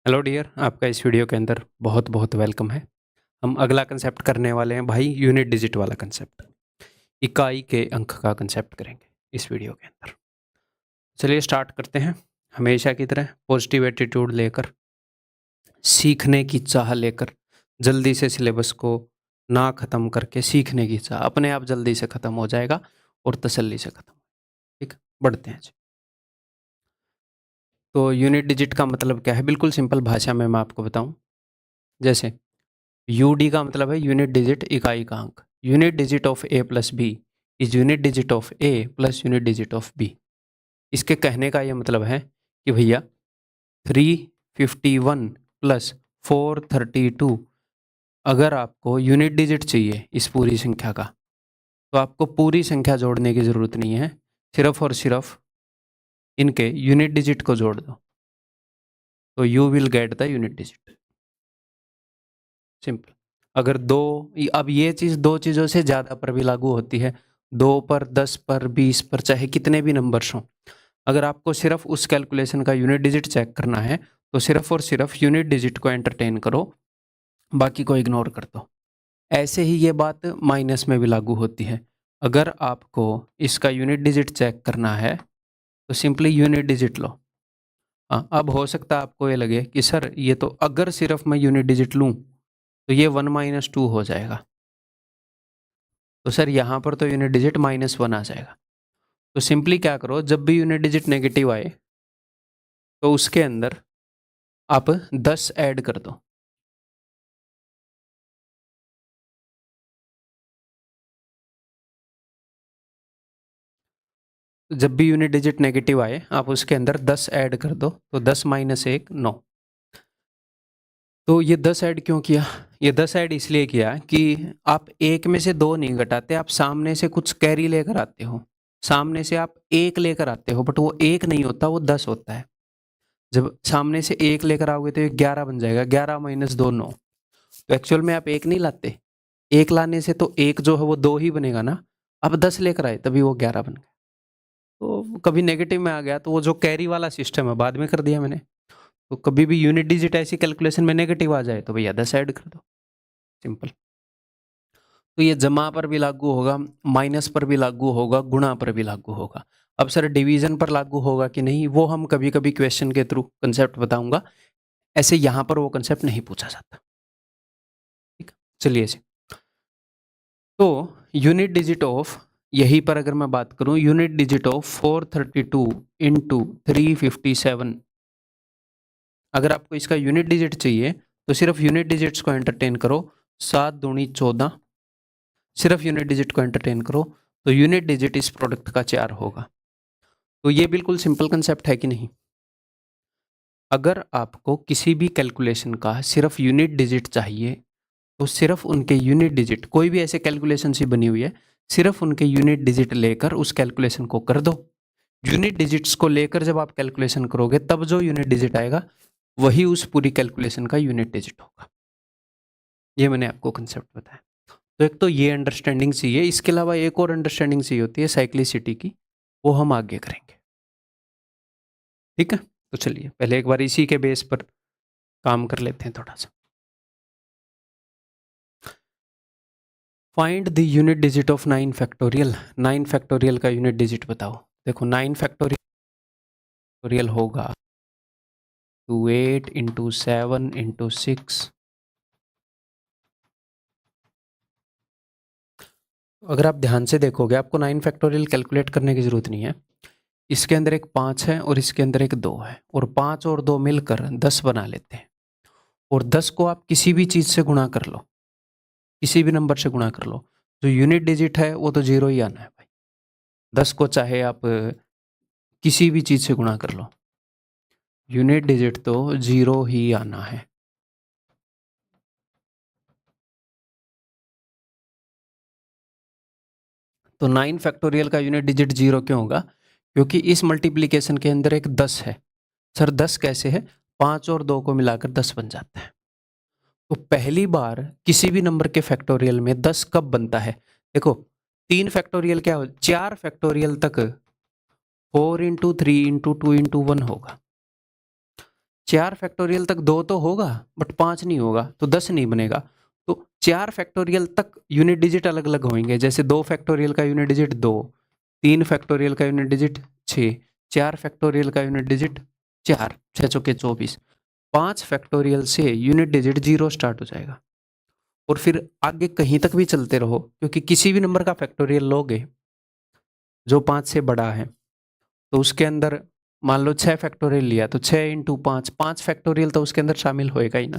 Hello dear, आपका इस video के अंदर बहुत बहुत वेलकम है। हम अगला कंसेप्ट करने वाले हैं भाई, यूनिट डिजिट वाला कंसेप्ट। इकाई के अंक का कंसेप्ट करेंगे इस वीडियो के अंदर। चलिए स्टार्ट करते हैं। हमेशा की तरह पॉजिटिव एटीट्यूड लेकर, सीखने की चाह लेकर, जल्दी से सिलेबस को ना ख़त्म करके सीखने की चाह अपने आप जल्दी से ख़त्म हो जाएगा और तसल्ली से ख़त्म। ठीक, बढ़ते हैं जी। तो यूनिट डिजिट का मतलब क्या है, बिल्कुल सिंपल भाषा में मैं आपको बताऊं। जैसे यूडी का मतलब है यूनिट डिजिट, इकाई का अंक। Unit digit of A plus B is unit digit of A plus unit digit of B. इसके कहने का यह मतलब है कि भैया 351 प्लस 432, अगर आपको यूनिट डिजिट चाहिए इस पूरी संख्या का, तो आपको पूरी संख्या जोड़ने की ज़रूरत नहीं है, सिर्फ और सिर्फ इनके यूनिट डिजिट को जोड़ दो, तो you will get the unit digit. Simple. अगर दो, अब ये चीज़ दो चीज़ों से ज़्यादा पर भी लागू होती है, 2 पर, 10 पर, 20 पर, चाहे कितने भी नंबर्स हों। अगर आपको सिर्फ उस कैलकुलेशन का यूनिट डिजिट चेक करना है, तो सिर्फ और सिर्फ यूनिट डिजिट को एंटरटेन करो, बाकी को इग्नोर कर दो। ऐसे ही ये बात माइनस में भी लागू होती है। अगर आपको इसका यूनिट डिजिट चेक करना है, तो सिंपली यूनिट डिजिट लो। हाँ, अब हो सकता है आपको ये लगे कि सर ये तो अगर सिर्फ मैं यूनिट डिजिट लूँ तो ये 1 - 2 हो जाएगा, तो सर यहाँ पर तो यूनिट डिजिट -1 आ जाएगा। तो सिंपली क्या करो, जब भी यूनिट डिजिट नेगेटिव आए तो उसके अंदर आप 10 ऐड कर दो। जब भी यूनिट डिजिट नेगेटिव आए आप उसके अंदर 10 ऐड कर दो, तो 10 - 1 9। तो ये 10 ऐड क्यों किया? ये 10 ऐड इसलिए किया कि आप एक में से दो नहीं घटाते, आप सामने से कुछ कैरी लेकर आते हो। सामने से आप एक लेकर आते हो, बट वो एक नहीं होता, वो 10 होता है। जब सामने से एक लेकर आओगे तो ये 11 बन जाएगा। 11 - 2 9। तो एक्चुअल में आप एक नहीं लाते, एक लाने से तो एक जो है वो दो ही बनेगा ना। अब 10 लेकर आए तभी वो 11 बन गया। तो कभी नेगेटिव में आ गया तो वो जो कैरी वाला सिस्टम है बाद में कर दिया मैंने। तो कभी भी यूनिट डिजिट ऐसी कैलकुलेशन में नेगेटिव आ जाए तो भैया 10 ऐड कर दो। सिंपल। तो ये जमा पर भी लागू होगा, माइनस पर भी लागू होगा, गुणा पर भी लागू होगा। अब सर डिवीजन पर लागू होगा कि नहीं, वो हम कभी कभी क्वेश्चन के थ्रू कंसेप्ट बताऊंगा। ऐसे यहाँ पर वो कंसेप्ट नहीं पूछा जाता। ठीक, चलिए जी। तो यूनिट डिजिट ऑफ, यहीं पर अगर मैं बात करूं, यूनिट डिजिट ऑफ 432 इंटू 357, अगर आपको इसका यूनिट डिजिट चाहिए तो सिर्फ यूनिट डिजिट्स को एंटरटेन करो। 7 दूनी 14, सिर्फ यूनिट डिजिट को एंटरटेन करो, तो यूनिट डिजिट इस प्रोडक्ट का 4 होगा। तो ये बिल्कुल सिंपल कंसेप्ट है कि नहीं? अगर आपको किसी भी कैलकुलेशन का सिर्फ यूनिट डिजिट चाहिए, तो सिर्फ उनके यूनिट डिजिट, कोई भी ऐसे कैलकुलेशन सी बनी हुई है, सिर्फ उनके यूनिट डिजिट लेकर उस कैलकुलेशन को कर दो। यूनिट डिजिट्स को लेकर जब आप कैलकुलेशन करोगे तब जो यूनिट डिजिट आएगा वही उस पूरी कैलकुलेशन का यूनिट डिजिट होगा। ये मैंने आपको कंसेप्ट बताया। तो एक तो ये अंडरस्टैंडिंग चाहिए, इसके अलावा एक और अंडरस्टैंडिंग चाहिए होती है साइक्लिसिटी की, वो हम आगे करेंगे। ठीक है, तो चलिए पहले एक बार इसी के बेस पर काम कर लेते हैं थोड़ा सा। Find the unit digit of 9 factorial. 9 factorial का यूनिट डिजिट बताओ। देखो 9 फैक्टोरियल होगा 28 इंटू 7 इंटू 6। अगर आप ध्यान से देखोगे आपको 9 फैक्टोरियल कैलकुलेट करने की ज़रूरत नहीं है। इसके अंदर एक 5 है और इसके अंदर एक 2 है, और 5 और 2 मिलकर 10 बना लेते हैं। और 10 को आप किसी भी चीज़ से गुणा कर लो, किसी भी नंबर से गुणा कर लो, जो यूनिट डिजिट है वो तो 0 ही आना है भाई। 10 को चाहे आप किसी भी चीज़ से गुणा कर लो, यूनिट डिजिट तो 0 ही आना है। तो 9 फैक्टोरियल का यूनिट डिजिट 0 क्यों होगा? क्योंकि इस मल्टीप्लिकेशन के अंदर एक 10 है। सर 10 कैसे है? 5 और 2 को मिलाकर 10 बन जाता है। तो पहली बार किसी भी नंबर के फैक्टोरियल में 10 कब बनता है? देखो 3 फैक्टोरियल क्या हो, 4 फैक्टोरियल तक 4 इंटू 3 इंटू 2 इंटू 1 होगा। 4 फैक्टोरियल तक 2 तो होगा बट 5 नहीं होगा, तो 10 नहीं बनेगा। तो 4 फैक्टोरियल तक यूनिट डिजिट अलग अलग होंगे, जैसे 2 फैक्टोरियल का यूनिट डिजिट 2, 3 फैक्टोरियल का यूनिट डिजिट 6, 4 फैक्टोरियल का यूनिट डिजिट 4, 6 चौके 24, 5 फैक्टोरियल से यूनिट डिजिट 0 स्टार्ट हो जाएगा। और फिर आगे कहीं तक भी चलते रहो, क्योंकि किसी भी नंबर का फैक्टोरियल लोगे जो 5 से बड़ा है, तो उसके अंदर मान लो 6 फैक्टोरियल लिया, तो 6 इंटू 5, 5 फैक्टोरियल तो उसके अंदर शामिल होएगा ही ना।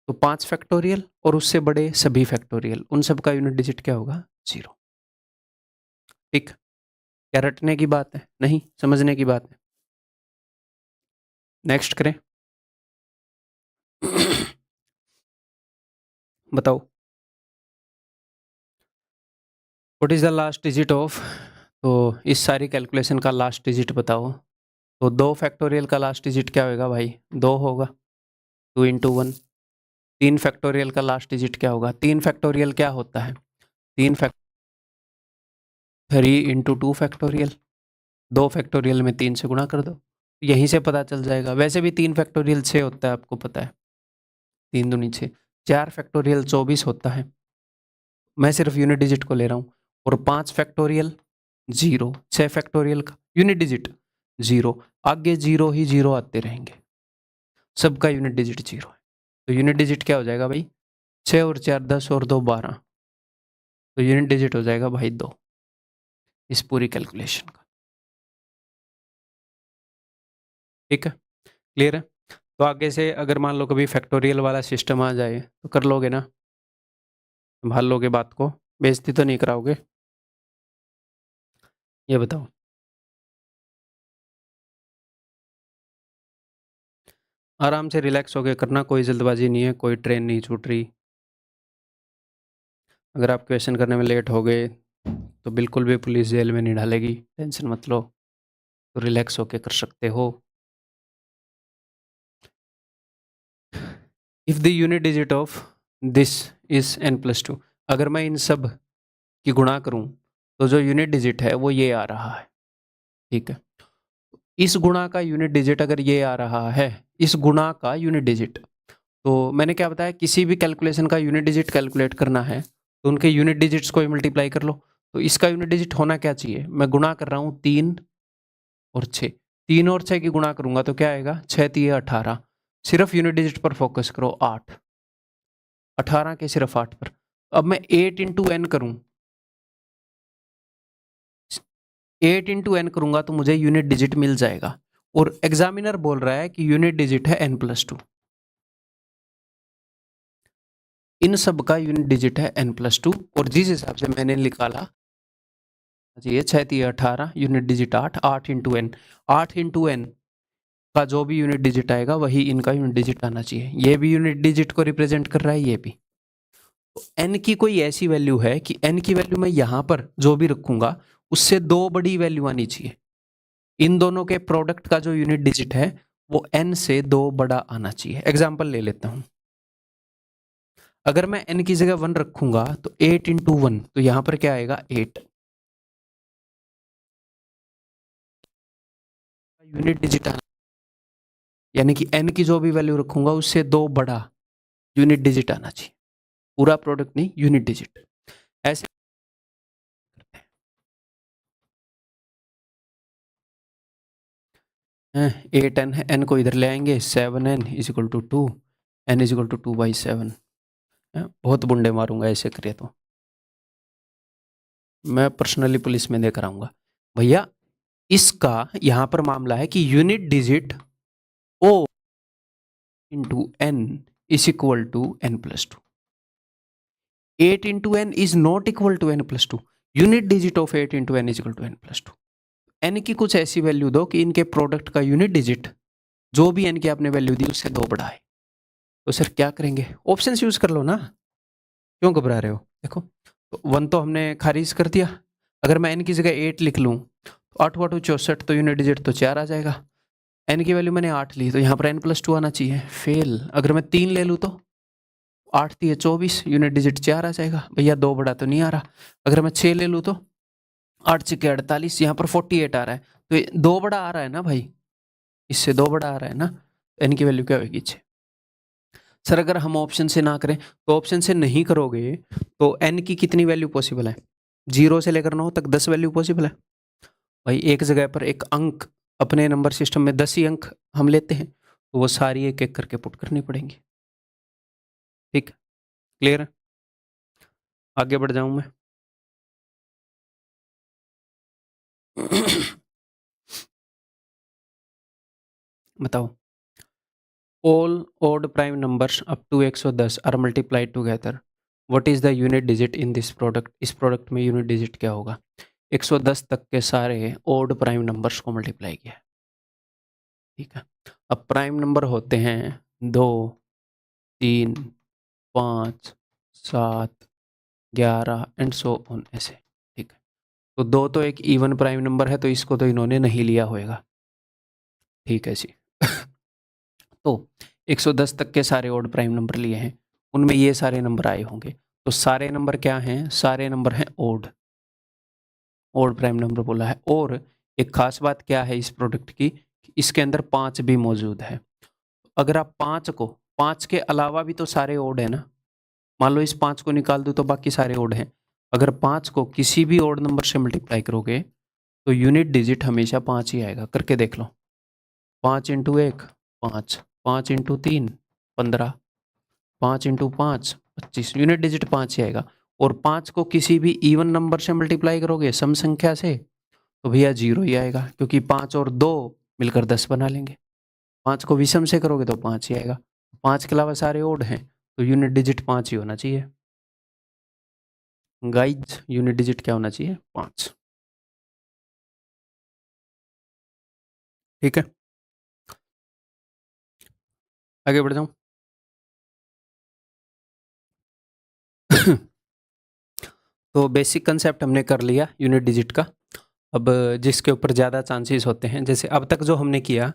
तो 5 फैक्टोरियल और उससे बड़े सभी फैक्टोरियल, उन सब का यूनिट डिजिट क्या होगा? 0। ठीक, क्या रटने की बात है? नहीं, समझने की बात है। नेक्स्ट करें। बताओ, what is the last digit of, तो इस सारी कैलकुलेशन का लास्ट डिजिट बताओ। तो 2 फैक्टोरियल का लास्ट डिजिट क्या होगा भाई? 2 होगा, 2 इंटू 1। 3 फैक्टोरियल का लास्ट डिजिट क्या होगा? 3 फैक्टोरियल क्या होता है? 3 3 इंटू 2 फैक्टोरियल, 2 फैक्टोरियल में 3 से गुणा कर दो, यहीं से पता चल जाएगा। वैसे भी 3 फैक्टोरियल 6 होता है, आपको पता है, 3 दूनी 6। 4 फैक्टोरियल 24 होता है, मैं सिर्फ यूनिट डिजिट को ले रहा हूँ। और 5 फैक्टोरियल 0, 6 फैक्टोरियल का यूनिट डिजिट 0, आगे 0 ही 0 आते रहेंगे, सबका यूनिट डिजिट 0 है। तो यूनिट डिजिट क्या हो जाएगा भाई? 6 और 4 10 और 2 12, तो यूनिट डिजिट हो जाएगा भाई 2 इस पूरी कैलकुलेशन का। ठीक है, क्लियर है? तो आगे से अगर मान लो कभी फैक्टोरियल वाला सिस्टम आ जाए तो कर लोगे ना, संभाल लोगे बात को, बेइज्जती तो नहीं कराओगे? ये बताओ। आराम से रिलैक्स होके करना, कोई जल्दबाजी नहीं है, कोई ट्रेन नहीं छूट रही। अगर आप क्वेश्चन करने में लेट हो गए तो बिल्कुल भी पुलिस जेल में नहीं डालेगी, टेंशन मत लो, तो रिलैक्स होके कर सकते हो। If the unit digit of this is n+2, अगर मैं इन सब की गुणा करूं तो जो यूनिट डिजिट है वो ये आ रहा है। ठीक है, इस गुणा का यूनिट डिजिट अगर ये आ रहा है, इस गुणा का यूनिट डिजिट, तो मैंने क्या बताया, किसी भी कैलकुलेशन का यूनिट डिजिट कैलकुलेट करना है तो उनके यूनिट डिजिट्स को ही मल्टीप्लाई कर लो। तो इसका यूनिट डिजिट होना क्या चाहिए? मैं गुणा कर रहा हूँ 3 और 6, 3 और 6 की गुणा करूंगा तो क्या आएगा? 6 3 18। सिर्फ यूनिट डिजिट पर फोकस करो, 8, 18 के सिर्फ 8 पर। अब मैं 8 इंटू एन करूँ, 8 इंटू एन करूंगा तो मुझे यूनिट डिजिट मिल जाएगा। और एग्जामिनर बोल रहा है कि यूनिट डिजिट है n+2, इन सब का यूनिट डिजिट है n+2। और जिस हिसाब से मैंने निकाला, ये 6 3 18, unit digit 8, 8 into n, 8 into n का जो भी यूनिट डिजिट आएगा वही इनका यूनिट डिजिट आना चाहिए। ये भी यूनिट डिजिट को रिप्रेजेंट कर रहा है, ये भी। तो n की कोई ऐसी वैल्यू है कि n की वैल्यू मैं यहां पर जो भी रखूंगा उससे 2 बड़ी वैल्यू आनी चाहिए। इन दोनों के प्रोडक्ट का जो यूनिट डिजिट है वो n से 2 बड़ा आना चाहिए। एग्जाम्पल ले लेता हूं, अगर मैं n की जगह 1 रखूंगा तो 8 इंटू 1, तो यहां पर क्या आएगा? 8। यूनिट डिजिट आना, यानी कि n की जो भी वैल्यू रखूंगा उससे 2 बड़ा यूनिट डिजिट आना चाहिए, पूरा प्रोडक्ट नहीं, यूनिट डिजिट। ऐसे 8n है, n को इधर ले आएंगे, 7n is equal to 2, n is equal to 2/7। बहुत बुंडे मारूंगा ऐसे करिए तो, मैं पर्सनली पुलिस में देकर आऊंगा भैया। इसका यहां पर मामला है कि unit digit o into n is equal to n+2। 8 into n is not equal to n+2, unit digit of 8 into n is equal to n+2। n की कुछ ऐसी वैल्यू दो कि इनके प्रोडक्ट का यूनिट डिजिट जो भी n की आपने वैल्यू दी उससे 2 बड़ा है। तो सर क्या करेंगे? ऑप्शन यूज कर लो ना, क्यों घबरा रहे हो? देखो, तो 1 तो हमने खारिज कर दिया। अगर मैं n की जगह 8 लिख लूँ तो 8 8 64, तो यूनिट डिजिट तो 4 आ जाएगा। n की वैल्यू मैंने 8 ली तो यहाँ पर n+2 आना चाहिए, फेल। अगर मैं 3 ले लूँ तो 8 3 24, यूनिट डिजिट 4 आ जाएगा, भैया 2 बड़ा तो नहीं आ रहा। अगर मैं 6 ले लूँ तो 8 6 48, यहाँ पर 48 आ रहा है, तो ये 2 बड़ा आ रहा है ना भाई, इससे 2 बड़ा आ रहा है ना। एन की वैल्यू क्या होगी 6। सर अगर हम ऑप्शन से ना करें तो ऑप्शन से नहीं करोगे तो एन की कितनी वैल्यू पॉसिबल है? 0 से लेकर 9 तक 10 वैल्यू पॉसिबल है भाई। एक जगह पर एक अंक, अपने नंबर सिस्टम में 10 ही अंक हम लेते हैं, तो वो सारी एक एक करके पुट करनी पड़ेंगी। ठीक, क्लियर है? आगे बढ़ जाऊं मैं। बताओ, all odd prime numbers up to 110 are multiplied together, what is the unit digit in this product? इस प्रोडक्ट में यूनिट डिजिट क्या होगा? 110 तक के सारे ओड प्राइम नंबर्स को मल्टीप्लाई किया। ठीक है, अब प्राइम नंबर होते हैं 2, 3, 5, 7, 11 एंड सो ऑन, ऐसे। ठीक है, तो 2 तो एक इवन प्राइम नंबर है, तो इसको तो इन्होंने नहीं लिया होगा। ठीक है जी। तो 110 तक के सारे ओड प्राइम नंबर लिए हैं, उनमें ये सारे नंबर आए होंगे, तो सारे नंबर क्या हैं? सारे नंबर हैं ओड, ओड प्राइम नंबर बोला है। और एक खास बात क्या है इस प्रोडक्ट की, इसके अंदर 5 भी मौजूद है। अगर आप 5 के अलावा भी तो सारे ओड है ना, मान लो इस 5 को निकाल दो तो बाकी सारे ओड हैं। अगर 5 को किसी भी ओड नंबर से मल्टीप्लाई करोगे तो यूनिट डिजिट हमेशा 5 ही आएगा। करके देख लो, 5 into 1 5, 5 into 3 15, 5 into 5 25, unit digit 5 ही आएगा। और 5 को किसी भी इवन नंबर से मल्टीप्लाई करोगे, सम संख्या से, तो भैया 0 ही आएगा, क्योंकि 5 और 2 मिलकर 10 बना लेंगे। 5 को विषम से करोगे तो 5 ही आएगा। 5 के अलावा सारे ओड हैं, तो यूनिट डिजिट 5 ही होना चाहिए। गाइज, यूनिट डिजिट क्या होना चाहिए? 5। ठीक है, आगे बढ़ जाऊं। तो बेसिक कंसेप्ट हमने कर लिया यूनिट डिजिट का। अब जिसके ऊपर ज़्यादा चांसेस होते हैं, जैसे अब तक जो हमने किया,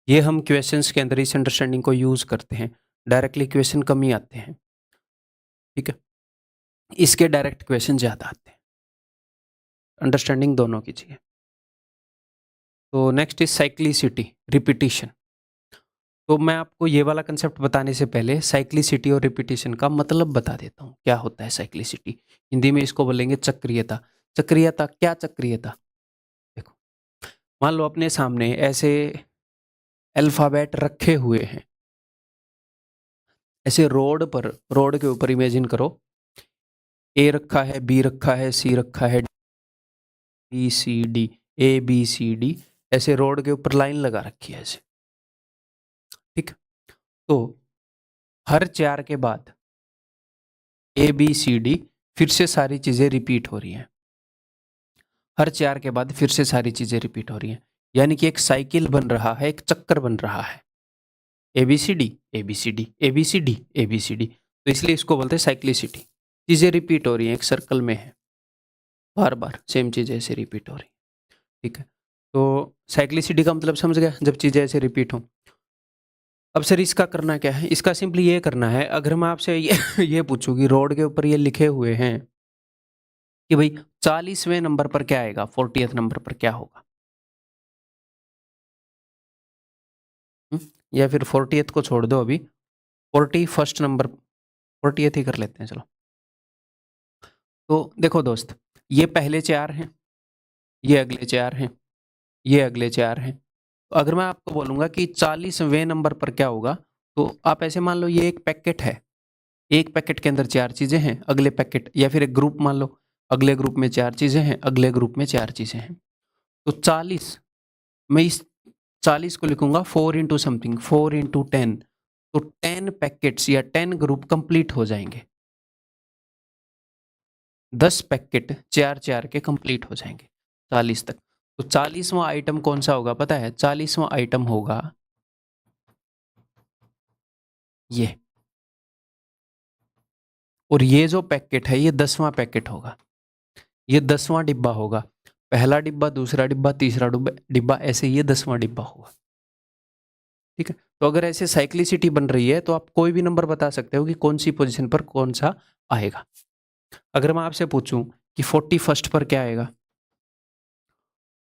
ये हम क्वेश्चंस के अंदर इस अंडरस्टैंडिंग को यूज़ करते हैं। डायरेक्टली क्वेश्चन कम ही आते हैं, ठीक है, इसके डायरेक्ट क्वेश्चन ज़्यादा आते हैं। अंडरस्टैंडिंग दोनों कीजिए। तो नेक्स्ट इज साइक्लिसिटी, रिपीटिशन। तो मैं आपको ये वाला कंसेप्ट बताने से पहले साइक्लिसिटी और रिपीटिशन का मतलब बता देता हूँ। क्या होता है साइक्लिसिटी? हिंदी में इसको बोलेंगे चक्रीयता। चक्रीयता, क्या चक्रीयता? देखो, मान लो अपने सामने ऐसे अल्फाबेट रखे हुए हैं, ऐसे रोड पर, रोड के ऊपर इमेजिन करो, ए रखा है, बी रखा है, सी रखा है, B C D, A B C D, ऐसे रोड के ऊपर लाइन लगा रखी है ऐसे। ठीक, तो हर 4 के बाद ए बी सी डी फिर से सारी चीजें रिपीट हो रही हैं। हर 4 के बाद फिर से सारी चीजें रिपीट हो रही हैं, यानी कि एक साइकिल बन रहा है, एक चक्कर बन रहा है। A B C D, A B C D, A B C D, A B C D, तो इसलिए इसको बोलते हैं साइक्लिसिटी। चीजें रिपीट हो रही हैं, एक सर्कल में है, बार बार सेम चीजें ऐसे रिपीट हो रही हैं। ठीक है, तो साइक्लिसिटी का मतलब समझ गया, जब चीजें ऐसे रिपीट हों। अब सर इसका करना क्या है? इसका सिंपली ये करना है, अगर मैं आपसे ये पूछूं कि रोड के ऊपर ये लिखे हुए हैं कि भाई 40वें नंबर पर क्या आएगा, 40th नंबर पर क्या होगा, या फिर 40th को छोड़ दो, अभी 41st नंबर, 40th ही कर लेते हैं चलो। तो देखो दोस्त, ये पहले 4 हैं, ये अगले 4 हैं, ये अगले 4 हैं। तो अगर मैं आपको बोलूंगा कि 40वें नंबर पर क्या होगा, तो आप ऐसे मान लो ये एक पैकेट है, एक पैकेट के अंदर 4 चीजें हैं, अगले पैकेट या फिर एक ग्रुप मान लो, अगले ग्रुप में 4 चीजें हैं, अगले ग्रुप में 4 चीजें हैं। तो 40, मैं इस 40 को लिखूंगा 4 इंटू समथिंग, 4 इंटू 10, तो 10 पैकेट्स या 10 ग्रुप कंप्लीट हो जाएंगे। 10 पैकेट 4 के कंप्लीट हो जाएंगे 40 तक। तो 40वां आइटम कौन सा होगा पता है? 40वां आइटम होगा ये, और ये जो पैकेट है ये 10वां पैकेट होगा, ये 10वां डिब्बा होगा। पहला डिब्बा, दूसरा डिब्बा, तीसरा डिब्बा, ऐसे ये 10वां डिब्बा होगा। ठीक है, तो अगर ऐसे साइक्लिसिटी बन रही है तो आप कोई भी नंबर बता सकते हो कि कौन सी पोजीशन पर कौन सा आएगा। अगर मैं आपसे पूछूं कि 41st पर क्या आएगा,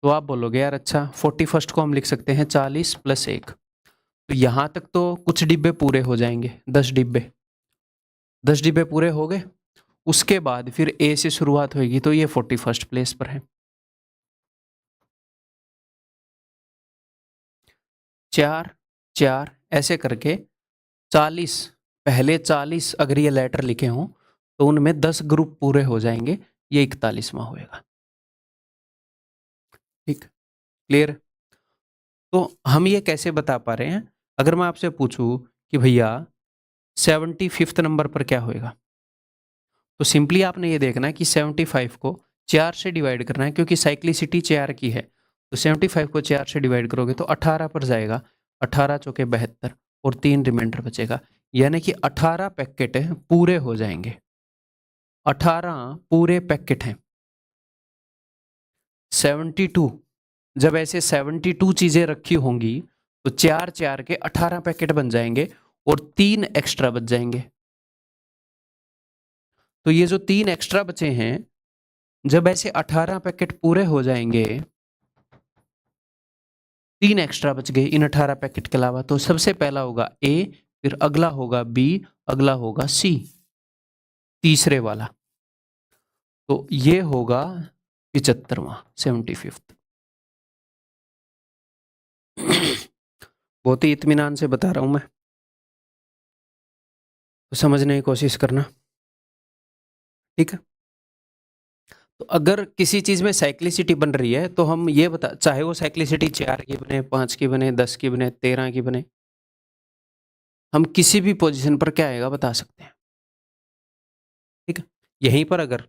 तो आप बोलोगे यार अच्छा 41st को हम लिख सकते हैं 40 + 1, तो यहां तक तो कुछ डिब्बे पूरे हो जाएंगे, 10 डिब्बे पूरे हो गए। उसके बाद फिर ए से शुरुआत होगी, तो ये 41st प्लेस पर है। 4 4 ऐसे करके 40, पहले 40 अगर ये लेटर लिखे हों तो उनमें 10 ग्रुप पूरे हो जाएंगे, ये 41वां होएगा। ठीक, क्लियर? तो हम ये कैसे बता पा रहे हैं? अगर मैं आपसे पूछूं कि भैया 75th नंबर पर क्या होएगा, तो सिंपली आपने ये देखना है कि 75 को 4 से डिवाइड करना है, क्योंकि साइक्लिसिटी 4 की है। तो 75 को 4 से डिवाइड करोगे तो 18 पर जाएगा, 18 चौके 72 और 3 रिमाइंडर बचेगा, यानी कि 18 पैकेट पूरे हो जाएंगे। 18 पूरे पैकेट हैं। 72, जब ऐसे 72 चीजें रखी होंगी तो 4 4 के 18 पैकेट बन जाएंगे और 3 एक्स्ट्रा बच जाएंगे। तो ये जो 3 एक्स्ट्रा बचे हैं, जब ऐसे 18 पैकेट पूरे हो जाएंगे, 3 एक्स्ट्रा बच गए इन 18 पैकेट के अलावा, तो सबसे पहला होगा ए, फिर अगला होगा बी, अगला होगा सी, तीसरे वाला। तो ये होगा 75वां, 75th। बहुत ही इत्मीनान से बता रहा हूं मैं, तो समझने की कोशिश करना। ठीक है, तो अगर किसी चीज में साइक्लिसिटी बन रही है तो हम ये बता, चाहे वो साइक्लिसिटी 4 की बने, 5 की बने, 10 की बने, 13 की बने, हम किसी भी पोजीशन पर क्या आएगा बता सकते हैं। ठीक है, यहीं पर अगर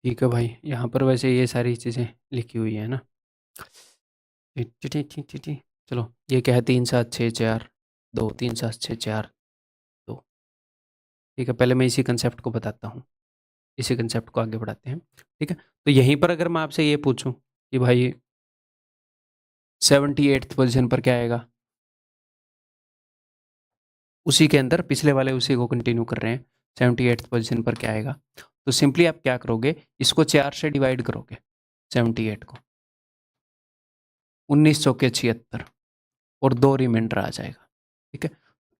ठीक है भाई, यहाँ पर वैसे ये सारी चीजें लिखी हुई है ना। चलो, ये क्या है, 3 7 6 4 2, 3 7 6 4 2। ठीक है, पहले मैं इसी कंसेप्ट को बताता हूँ, इसी कंसेप्ट को आगे बढ़ाते हैं। ठीक है, तो यहीं पर अगर मैं आपसे ये पूछूं कि भाई 78th पोजीशन पर क्या आएगा, उसी के अंदर पिछले वाले उसी को कंटिन्यू कर रहे हैं, 78th पोजीशन पर क्या आएगा, तो सिंपली आप क्या करोगे, इसको 4 से डिवाइड करोगे 78 को, 19 चौके 76 और 2 रिमाइंडर आ जाएगा। ठीक है,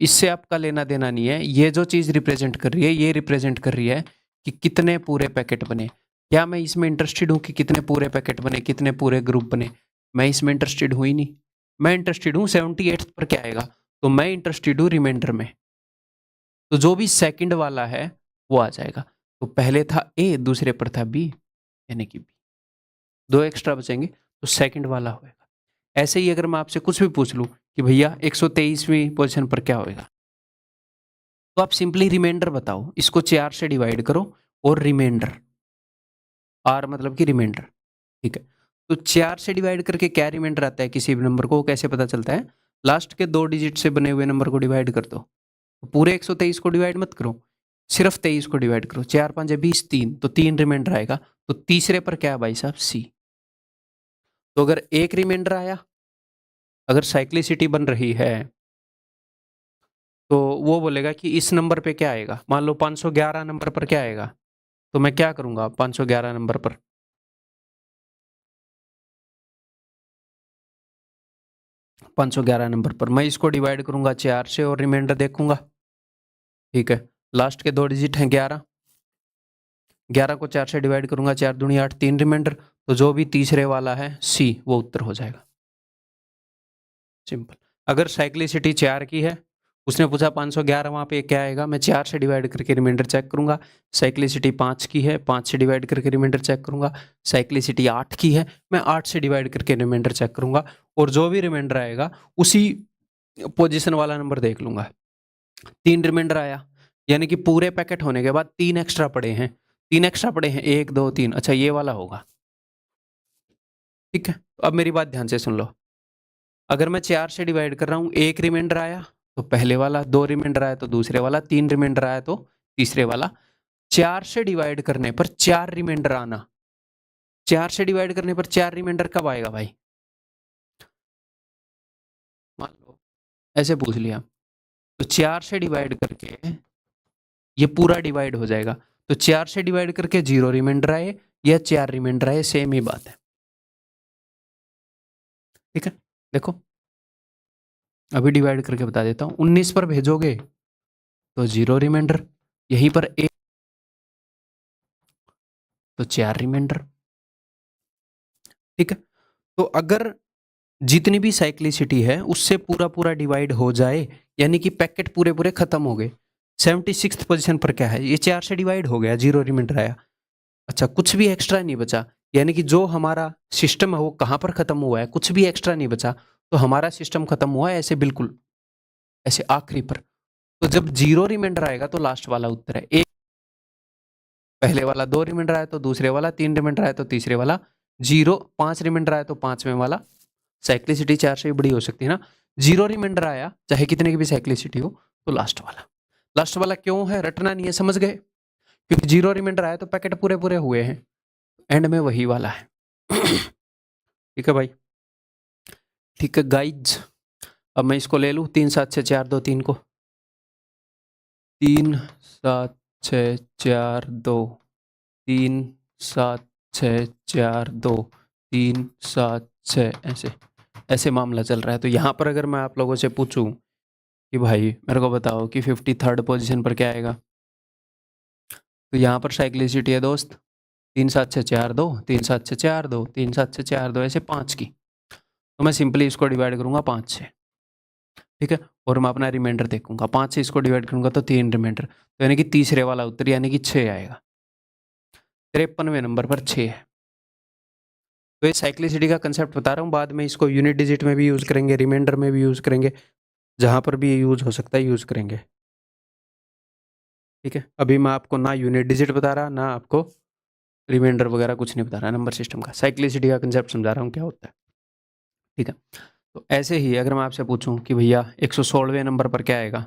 इससे आपका लेना देना नहीं है, ये जो चीज रिप्रेजेंट कर रही है, ये रिप्रेजेंट कर रही है कि कितने पूरे पैकेट बने। क्या मैं इसमें इंटरेस्टेड हूं कि कितने पूरे पैकेट बने, कितने पूरे ग्रुप बने? मैं इसमें इंटरेस्टेड हुई नहीं, मैं इंटरेस्टेड हूं 78 पर क्या आएगा, तो मैं इंटरेस्टेड हूं रिमाइंडर में। तो जो भी सेकंड वाला है वो आ जाएगा। तो पहले था ए, दूसरे पर था बी, यानी कि बी, 2 एक्स्ट्रा बचेंगे तो सेकंड वाला होएगा। ऐसे ही अगर मैं आपसे कुछ भी पूछ लूं कि भैया 123वीं पोजीशन पर क्या होएगा, तो आप सिंपली रिमाइंडर बताओ, इसको 4 से डिवाइड करो और रिमाइंडर, आर मतलब कि रिमाइंडर। ठीक है, तो 4 से डिवाइड करके क्या रिमाइंडर आता है किसी भी नंबर को, वो कैसे पता चलता है? लास्ट के 2 डिजिट से बने हुए नंबर को डिवाइड कर दो। तो पूरे 123 को डिवाइड मत करो, सिर्फ 23 को डिवाइड करो, 4 5 20, 3, तो 3 रिमाइंडर आएगा। तो तीसरे पर क्या है भाई साहब, सी। तो अगर एक रिमाइंडर आया, अगर साइक्लिसिटी बन रही है, तो वो बोलेगा कि इस नंबर पे क्या आएगा, मान लो 511 नंबर पर क्या आएगा, तो मैं क्या करूंगा 511 नंबर पर, 511 नंबर पर मैं इसको डिवाइड करूंगा 4 से और रिमाइंडर देखूंगा। ठीक है, लास्ट के 2 डिजिट हैं 11, 11 को 4 से डिवाइड करूंगा, 4 दूनी 8, 3 रिमाइंडर, तो जो भी तीसरे वाला है सी, वो उत्तर हो जाएगा। सिंपल। अगर साइक्लिसिटी 4 की है, उसने पूछा 511 वहां पे क्या आएगा, मैं 4 से डिवाइड करके रिमाइंडर चेक करूंगा। साइक्लिसिटी 5 की है, 5 से डिवाइड करके रिमाइंडर चेक करूंगा। साइक्लिसिटी 8 की है, मैं 8 से डिवाइड करके रिमाइंडर चेक करूंगा, और जो भी रिमाइंडर आएगा उसी पोजीशन वाला नंबर देख लूंगा। 3 रिमाइंडर आया, यानी कि पूरे पैकेट होने के बाद 3 एक्स्ट्रा पड़े हैं, 3 एक्स्ट्रा पड़े हैं, 1 2 3, अच्छा ये वाला होगा। ठीक है, अब मेरी बात ध्यान से सुन लो। अगर मैं 4 से डिवाइड कर रहा हूं, 1 रिमाइंडर आया तो पहले वाला, 2 रिमाइंडर आया तो दूसरे वाला, 3 रिमाइंडर आया तो तीसरे वाला। 4 से डिवाइड करने पर 4 रिमाइंडर आना, 4 से डिवाइड करने पर 4 रिमाइंडर कब आएगा भाई? मान लो ऐसे पूछ लिया तो 4 से डिवाइड करके ये पूरा डिवाइड हो जाएगा। तो 4 से डिवाइड करके 0 रिमाइंडर आए या 4 रिमाइंडर आए, सेम ही बात है। ठीक है, देखो अभी डिवाइड करके बता देता हूं। 19 पर भेजोगे तो 0 रिमाइंडर, यहीं पर 1 तो 4 रिमाइंडर। ठीक है, तो अगर जितनी भी साइक्लिसिटी है उससे पूरा पूरा डिवाइड हो जाए, यानी कि पैकेट पूरे पूरे खत्म हो गए। 76th पोजीशन पर क्या है, ये 4 से डिवाइड हो गया, 0 रिमाइंडर आया। अच्छा, कुछ भी एक्स्ट्रा नहीं बचा, यानी कि जो हमारा सिस्टम है वो कहां पर खत्म हुआ है, कुछ भी एक्स्ट्रा नहीं बचा, तो हमारा सिस्टम खत्म हुआ है ऐसे, बिल्कुल ऐसे आखिरी पर। तो जब 0 रिमाइंडर आएगा तो लास्ट वाला उत्तर है। एक पहले वाला 2 रिमाइंडर आया तो दूसरे वाला, 3 रिमाइंडर आया तो तीसरे वाला, 0 5 रिमाइंडर आया तो पांचवें वाला। साइक्लिसिटी 4 से भी बड़ी हो सकती है ना। 0 रिमाइंडर आया चाहे कितने की भी साइक्लिसिटी हो तो लास्ट वाला। लास्ट वाला क्यों है, रटना नहीं है, समझ गए? क्योंकि 0 रिमाइंडर आया तो पैकेट पूरे पूरे हुए हैं, एंड में वही वाला है। ठीक है भाई, ठीक है गाइज। अब मैं इसको ले लूँ 3 7 6 4 2 3 को, 3 7 6 4 2, 3 7 6 4 2, 3 7 6, ऐसे ऐसे मामला चल रहा है। तो यहाँ पर अगर मैं आप लोगों से पूछूं कि भाई मेरे को बताओ कि 53rd पोजीशन पर क्या आएगा, तो यहाँ पर साइक्लिसिटी है दोस्त 3 7 6 4 2, 3 7 6 4 2, 3 7 6 4 2, ऐसे 5 की। तो मैं सिंपली इसको डिवाइड करूंगा 5 से। ठीक है, और मैं अपना रिमाइंडर देखूंगा, 5 से इसको डिवाइड करूंगा तो 3 रिमाइंडर, तो यानी कि तीसरे वाला उत्तर यानी कि 6 आएगा। 53वें नंबर पर 6 है। तो ये साइक्लिसिटी का कंसेप्ट बता रहा हूँ, बाद में इसको यूनिट डिजिट में भी यूज करेंगे, रिमाइंडर में भी यूज करेंगे, जहां पर भी यूज हो सकता है यूज करेंगे। ठीक है, अभी मैं आपको ना यूनिट डिजिट बता रहा, ना आपको रिमाइंडर वगैरह कुछ नहीं बता रहा, नंबर सिस्टम का साइक्लिसिटी का कंसेप्ट समझा रहा हूँ क्या होता है। ठीक है, तो ऐसे ही अगर मैं आपसे पूछूं कि भैया 116वें नंबर पर क्या आएगा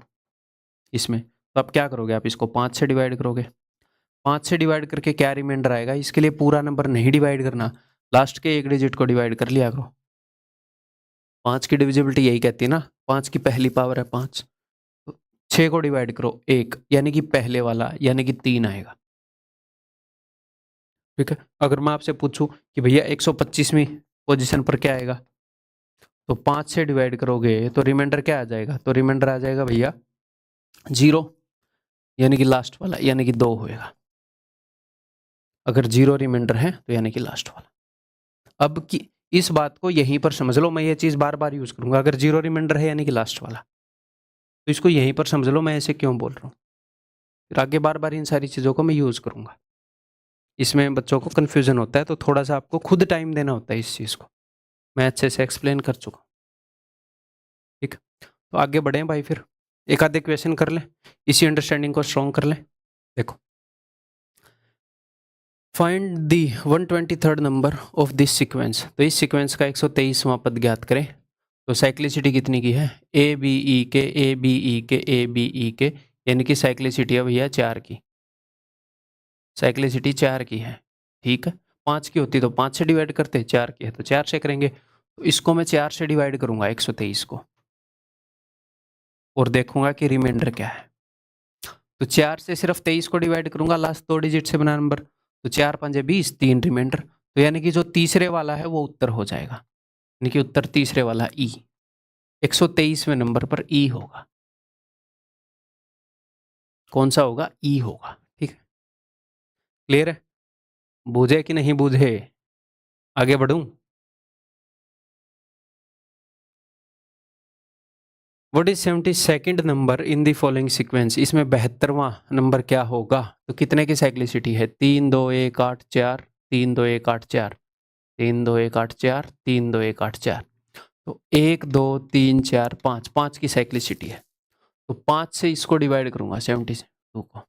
इसमें, तो आप क्या करोगे, आप इसको 5 से डिवाइड करोगे। 5 से डिवाइड करके क्या रिमाइंडर आएगा, इसके लिए पूरा नंबर नहीं डिवाइड करना, लास्ट के एक डिजिट को डिवाइड कर लिया करो। 5 की डिविजिबिलिटी यही कहती है ना, 5 की पहली पावर है 5। तो 6 को डिवाइड करो 1, यानी कि पहले वाला यानी कि 3 आएगा। ठीक है, अगर मैं आपसे पूछूं कि भैया 125वीं पोजीशन पर क्या आएगा, तो 5 से डिवाइड करोगे तो रिमाइंडर क्या आ जाएगा, तो रिमाइंडर आ जाएगा भैया 0, यानी कि लास्ट वाला, यानी कि 2 होएगा। अगर 0 रिमाइंडर है तो यानी कि लास्ट वाला। अब की इस बात को यहीं पर समझ लो, मैं ये चीज बार बार यूज करूंगा, अगर 0 रिमाइंडर है यानी कि लास्ट वाला, तो इसको यहीं पर समझ लो मैं ऐसे क्यों बोल रहा हूँ, फिर आगे बार बार इन सारी चीजों को मैं यूज करूंगा। इसमें बच्चों को कंफ्यूजन होता है, तो थोड़ा सा आपको खुद टाइम देना होता है इस चीज को, मैं अच्छे से एक्सप्लेन कर चुका हूँ। ठीक, तो आगे बढ़े भाई, फिर एक आधे क्वेश्चन कर लें, इसी अंडरस्टैंडिंग को स्ट्रॉन्ग कर लें। देखो, find the 123rd number of this sequence, तो इस सीक्वेंस का 123वां पद ज्ञात करें। तो साइक्लिसिटी कितनी की है, ए बी ई के ए बी ई के ए बी ई के, यानी कि साइक्लिसिटी है भैया 4 की, साइक्लिसिटी 4 की है। ठीक है, 5 की होती तो 5 से डिवाइड करते, 4 की है तो 4 से करेंगे। तो इसको मैं 4 से डिवाइड करूंगा 123 को, और देखूंगा कि रिमाइंडर क्या है। तो 4 से सिर्फ 23 को डिवाइड करूंगा, लास्ट 2 डिजिट से बना नंबर, तो 4 5 20, 3 रिमाइंडर, तो यानी कि जो तीसरे वाला है वो उत्तर हो जाएगा, यानी कि उत्तर तीसरे वाला ई, 123वें नंबर पर ई होगा। कौन सा होगा, ई होगा। ठीक है, क्लियर है, बूझे कि नहीं बूझे, आगे बढ़ूं। What is 72nd number in the following sequence, इसमें 72वां नंबर क्या होगा, तो कितने की साइक्लिसिटी है, 3 2 1 8 4, 3 2 1 8 4, 3 2 1 8 4, 3 2 1 8 4, तो 1 2 3 4 5, 5 की साइक्लिसिटी है। तो 5 से इसको डिवाइड करूंगा 72 को,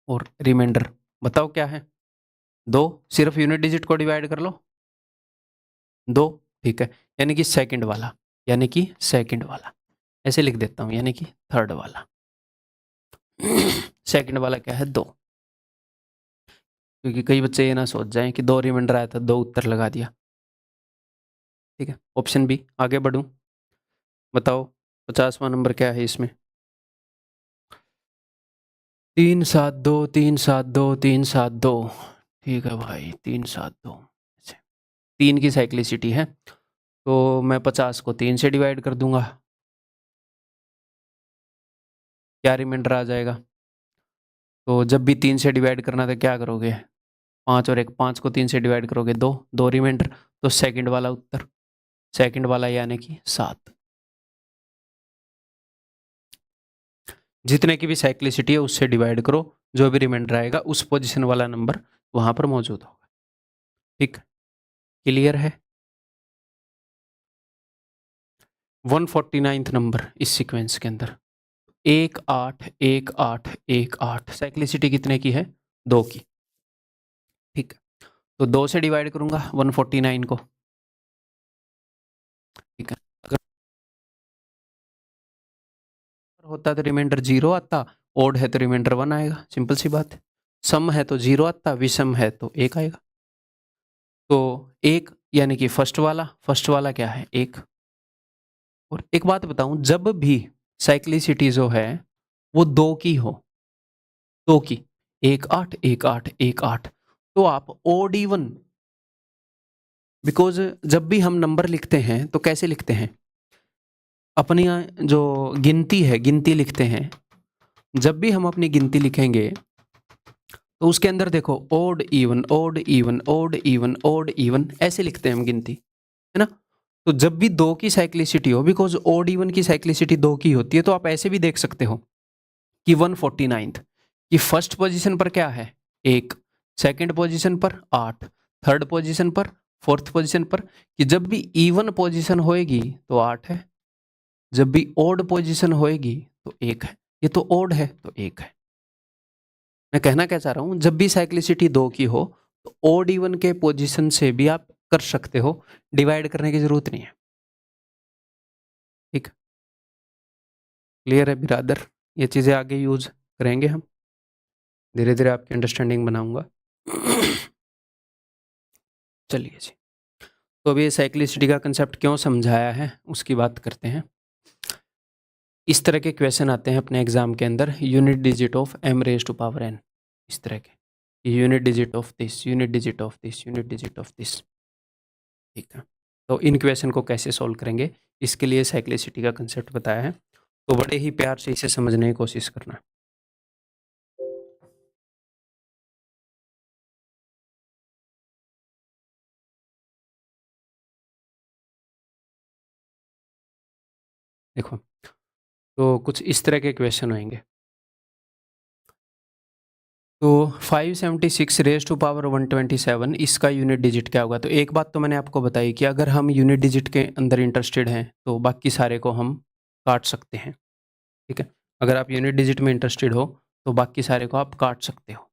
और रिमाइंडर बताओ क्या है, 2, सिर्फ यूनिट डिजिट को डिवाइड कर लो 2। ठीक है, यानी कि सेकंड वाला, यानी कि सेकंड वाला, ऐसे लिख देता हूं, यानी कि थर्ड वाला। सेकंड वाला क्या है, 2, क्योंकि कई बच्चे ये ना सोच जाएं कि 2 रिमाइंडर आया था 2 उत्तर लगा दिया। ठीक है, ऑप्शन बी, आगे बढ़ूं, बताओ 50वां नंबर क्या है इसमें? 372 372 372। ठीक है भाई, 372। 3 की साइक्लिसिटी है, तो मैं 50 को 3 से डिवाइड कर दूंगा, क्या रिमाइंडर आ जाएगा? तो जब भी 3 से डिवाइड करना तो क्या करोगे? 5 और 1, 5 को 3 से डिवाइड करोगे 2, 2 रिमाइंडर, तो सेकंड वाला उत्तर, सेकंड वाला यानी कि 7। जितने की भी साइक्लिसिटी है उससे डिवाइड करो, जो भी रिमाइंडर आएगा उस पोजीशन वाला नंबर वहां पर मौजूद होगा। ठीक, क्लियर है? 149th नंबर इस सीक्वेंस के अंदर, 1 8 1 8 1 8, साइक्लिसिटी कितने की है? 2 की। ठीक, तो 2 से डिवाइड करूंगा 149 को। ठीक है, अगर होता तो रिमाइंडर 0 आता, ओड है तो रिमाइंडर 1 आएगा, सिंपल सी बात है। सम है तो 0 आता, विषम है तो 1 आएगा। तो 1 यानी कि फर्स्ट वाला क्या है? 1। और एक बात बताऊं, जब भी साइक्लिसिटी जो है वो 2 की हो, 2 की, 1 8 1 8 1 8, तो आप ओड इवन, बिकॉज जब भी हम नंबर लिखते हैं तो कैसे लिखते हैं? अपनी जो गिनती है, गिनती लिखते हैं। जब भी हम अपनी गिनती लिखेंगे तो उसके अंदर देखो, odd even odd even odd even odd even, ऐसे लिखते हैं हम गिनती, है ना? तो जब भी 2 की साइक्लिसिटी हो, बिकॉज ओड इवन की साइक्लिसिटी 2 की होती है, तो आप ऐसे भी देख सकते हो कि 149th की फर्स्ट पोजीशन पर क्या है? 1, सेकंड पोजीशन पर 8, थर्ड पोजीशन पर, फोर्थ पोजीशन पर, कि जब भी इवन पोजीशन होएगी तो 8 है, जब भी ओड पोजीशन होएगी तो 1 है। ये तो ओड है तो 1 है। मैं कहना क्या चाह रहा हूं, जब भी साइक्लिसिटी 2 की हो तो ओड इवन के पोजीशन से भी आप कर सकते हो, डिवाइड करने की जरूरत नहीं है। ठीक, क्लियर है बिरादर? ये चीजें आगे यूज करेंगे हम, धीरे धीरे आपकी अंडरस्टैंडिंग बनाऊंगा। चलिए जी, तो अभी ये साइक्लिसिटी का कंसेप्ट क्यों समझाया है उसकी बात करते हैं। इस तरह के क्वेश्चन आते हैं अपने एग्जाम के अंदर, unit digit of m raise to power n, इस तरह के, unit digit of this, unit digit of this, unit digit of this. ठीक है, तो इन क्वेश्चन को कैसे सॉल्व करेंगे, इसके लिए साइक्लिसिटी का कंसेप्ट बताया है, तो बड़े ही प्यार से इसे समझने की कोशिश करना। देखो, तो कुछ इस तरह के क्वेश्चन होंगे। तो 576 रेज टू पावर 127, इसका यूनिट डिजिट क्या होगा? तो एक बात तो मैंने आपको बताई कि अगर हम यूनिट डिजिट के अंदर इंटरेस्टेड हैं तो बाकी सारे को हम काट सकते हैं। ठीक है, अगर आप यूनिट डिजिट में इंटरेस्टेड हो तो बाकी सारे को आप काट सकते हो,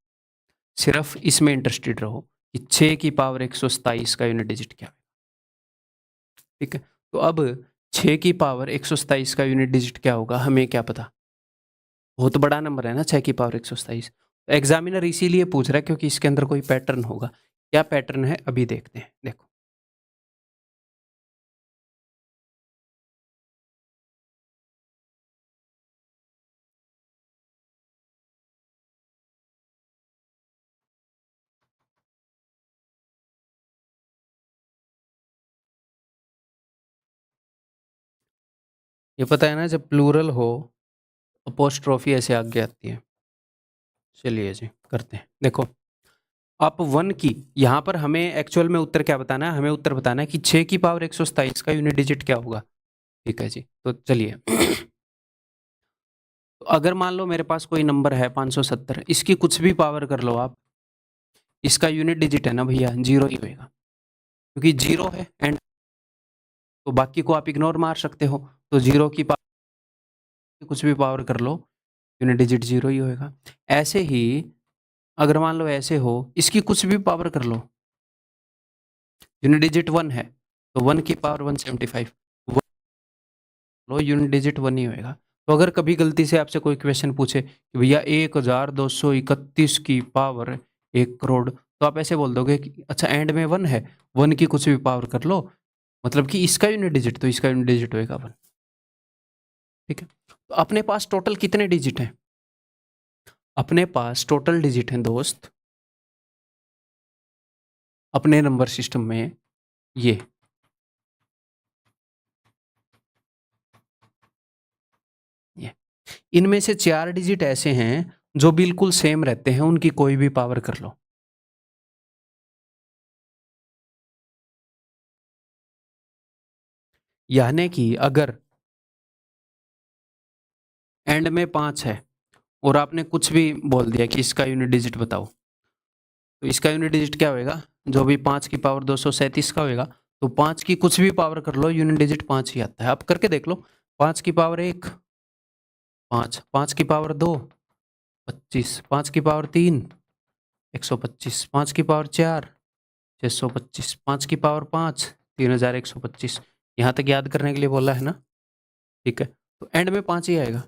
सिर्फ इसमें इंटरेस्टेड रहो कि 6 की पावर 127 का यूनिट डिजिट क्या है। ठीक है, तो अब 6 की पावर 127 का यूनिट डिजिट क्या होगा, हमें क्या पता? बहुत बड़ा नंबर है ना 6 की पावर 127। एग्जामिनर इसीलिए पूछ रहा है क्योंकि इसके अंदर कोई पैटर्न होगा। क्या पैटर्न है अभी देखते हैं। देखो, ये पता है ना, जब प्लूरल हो अपोस्ट्रोफी ऐसे आगे आती है। चलिए जी करते हैं। देखो, आप 1 की, यहाँ पर हमें एक्चुअल में उत्तर क्या बताना है? हमें उत्तर बताना है कि 6 की पावर 127 का यूनिट डिजिट क्या होगा। ठीक है जी, तो चलिए तो अगर मान लो मेरे पास कोई नंबर है 570, इसकी कुछ भी पावर कर लो आप, इसका यूनिट डिजिट है ना भैया, 0 ही होएगा, क्योंकि 0 है एंड, तो बाकी को आप इग्नोर मार सकते हो, तो 0 की पावर कुछ भी पावर कर लो, यूनिट डिजिट 0 ही होएगा। ऐसे ही अगर मान लो ऐसे हो, इसकी कुछ भी पावर कर लो, यूनिट डिजिट 1 है, तो 1 की पावर 175, लो यूनिट डिजिट 1 ही होएगा। तो अगर कभी गलती से आपसे कोई क्वेश्चन पूछे कि भैया 1231 की पावर 1 करोड़, तो आप ऐसे बोल दोगे कि अच्छा एंड में 1 है, 1 की कुछ भी पावर कर लो, मतलब कि इसका यूनिट डिजिट, तो इसका यूनिट डिजिट होएगा 1। ठीक है, तो अपने पास टोटल कितने डिजिट हैं? अपने पास टोटल डिजिट हैं दोस्त अपने नंबर सिस्टम में ये इनमें से 4 डिजिट ऐसे हैं जो बिल्कुल सेम रहते हैं, उनकी कोई भी पावर कर लो। यानी कि अगर एंड में 5 है और आपने कुछ भी बोल दिया कि इसका यूनिट डिजिट बताओ, तो इसका यूनिट डिजिट क्या होएगा? जो भी 5 की पावर 237 का होएगा, तो 5 की कुछ भी पावर कर लो, यूनिट डिजिट 5 ही आता है। आप करके देख लो, 5 की पावर 1 5, 5 की पावर 2 25, 5 की पावर 3 125, 5 की पावर 4 625, 5 की पावर 5 3125। यहाँ तक याद करने के लिए बोला है ना? ठीक है, तो एंड में 5 ही आएगा।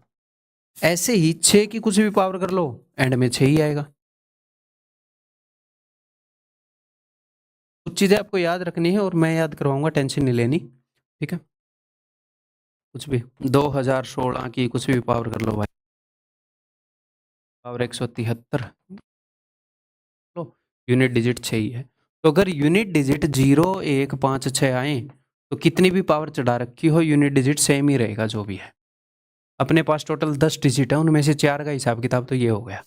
ऐसे ही 6 की कुछ भी पावर कर लो, एंड में 6 ही आएगा। कुछ चीजें आपको याद रखनी है और मैं याद करवाऊंगा, टेंशन नहीं लेनी। ठीक है, कुछ भी 2016 की कुछ भी पावर कर लो भाई, पावर 173 लो, यूनिट डिजिट 6 ही है। तो अगर यूनिट डिजिट 0 1 5 6 आए तो कितनी भी पावर चढ़ा रखी हो, यूनिट डिजिट सेम ही रहेगा जो भी है। अपने पास टोटल 10 डिजिट है, उनमें से 4 का हिसाब किताब तो ये हो गया।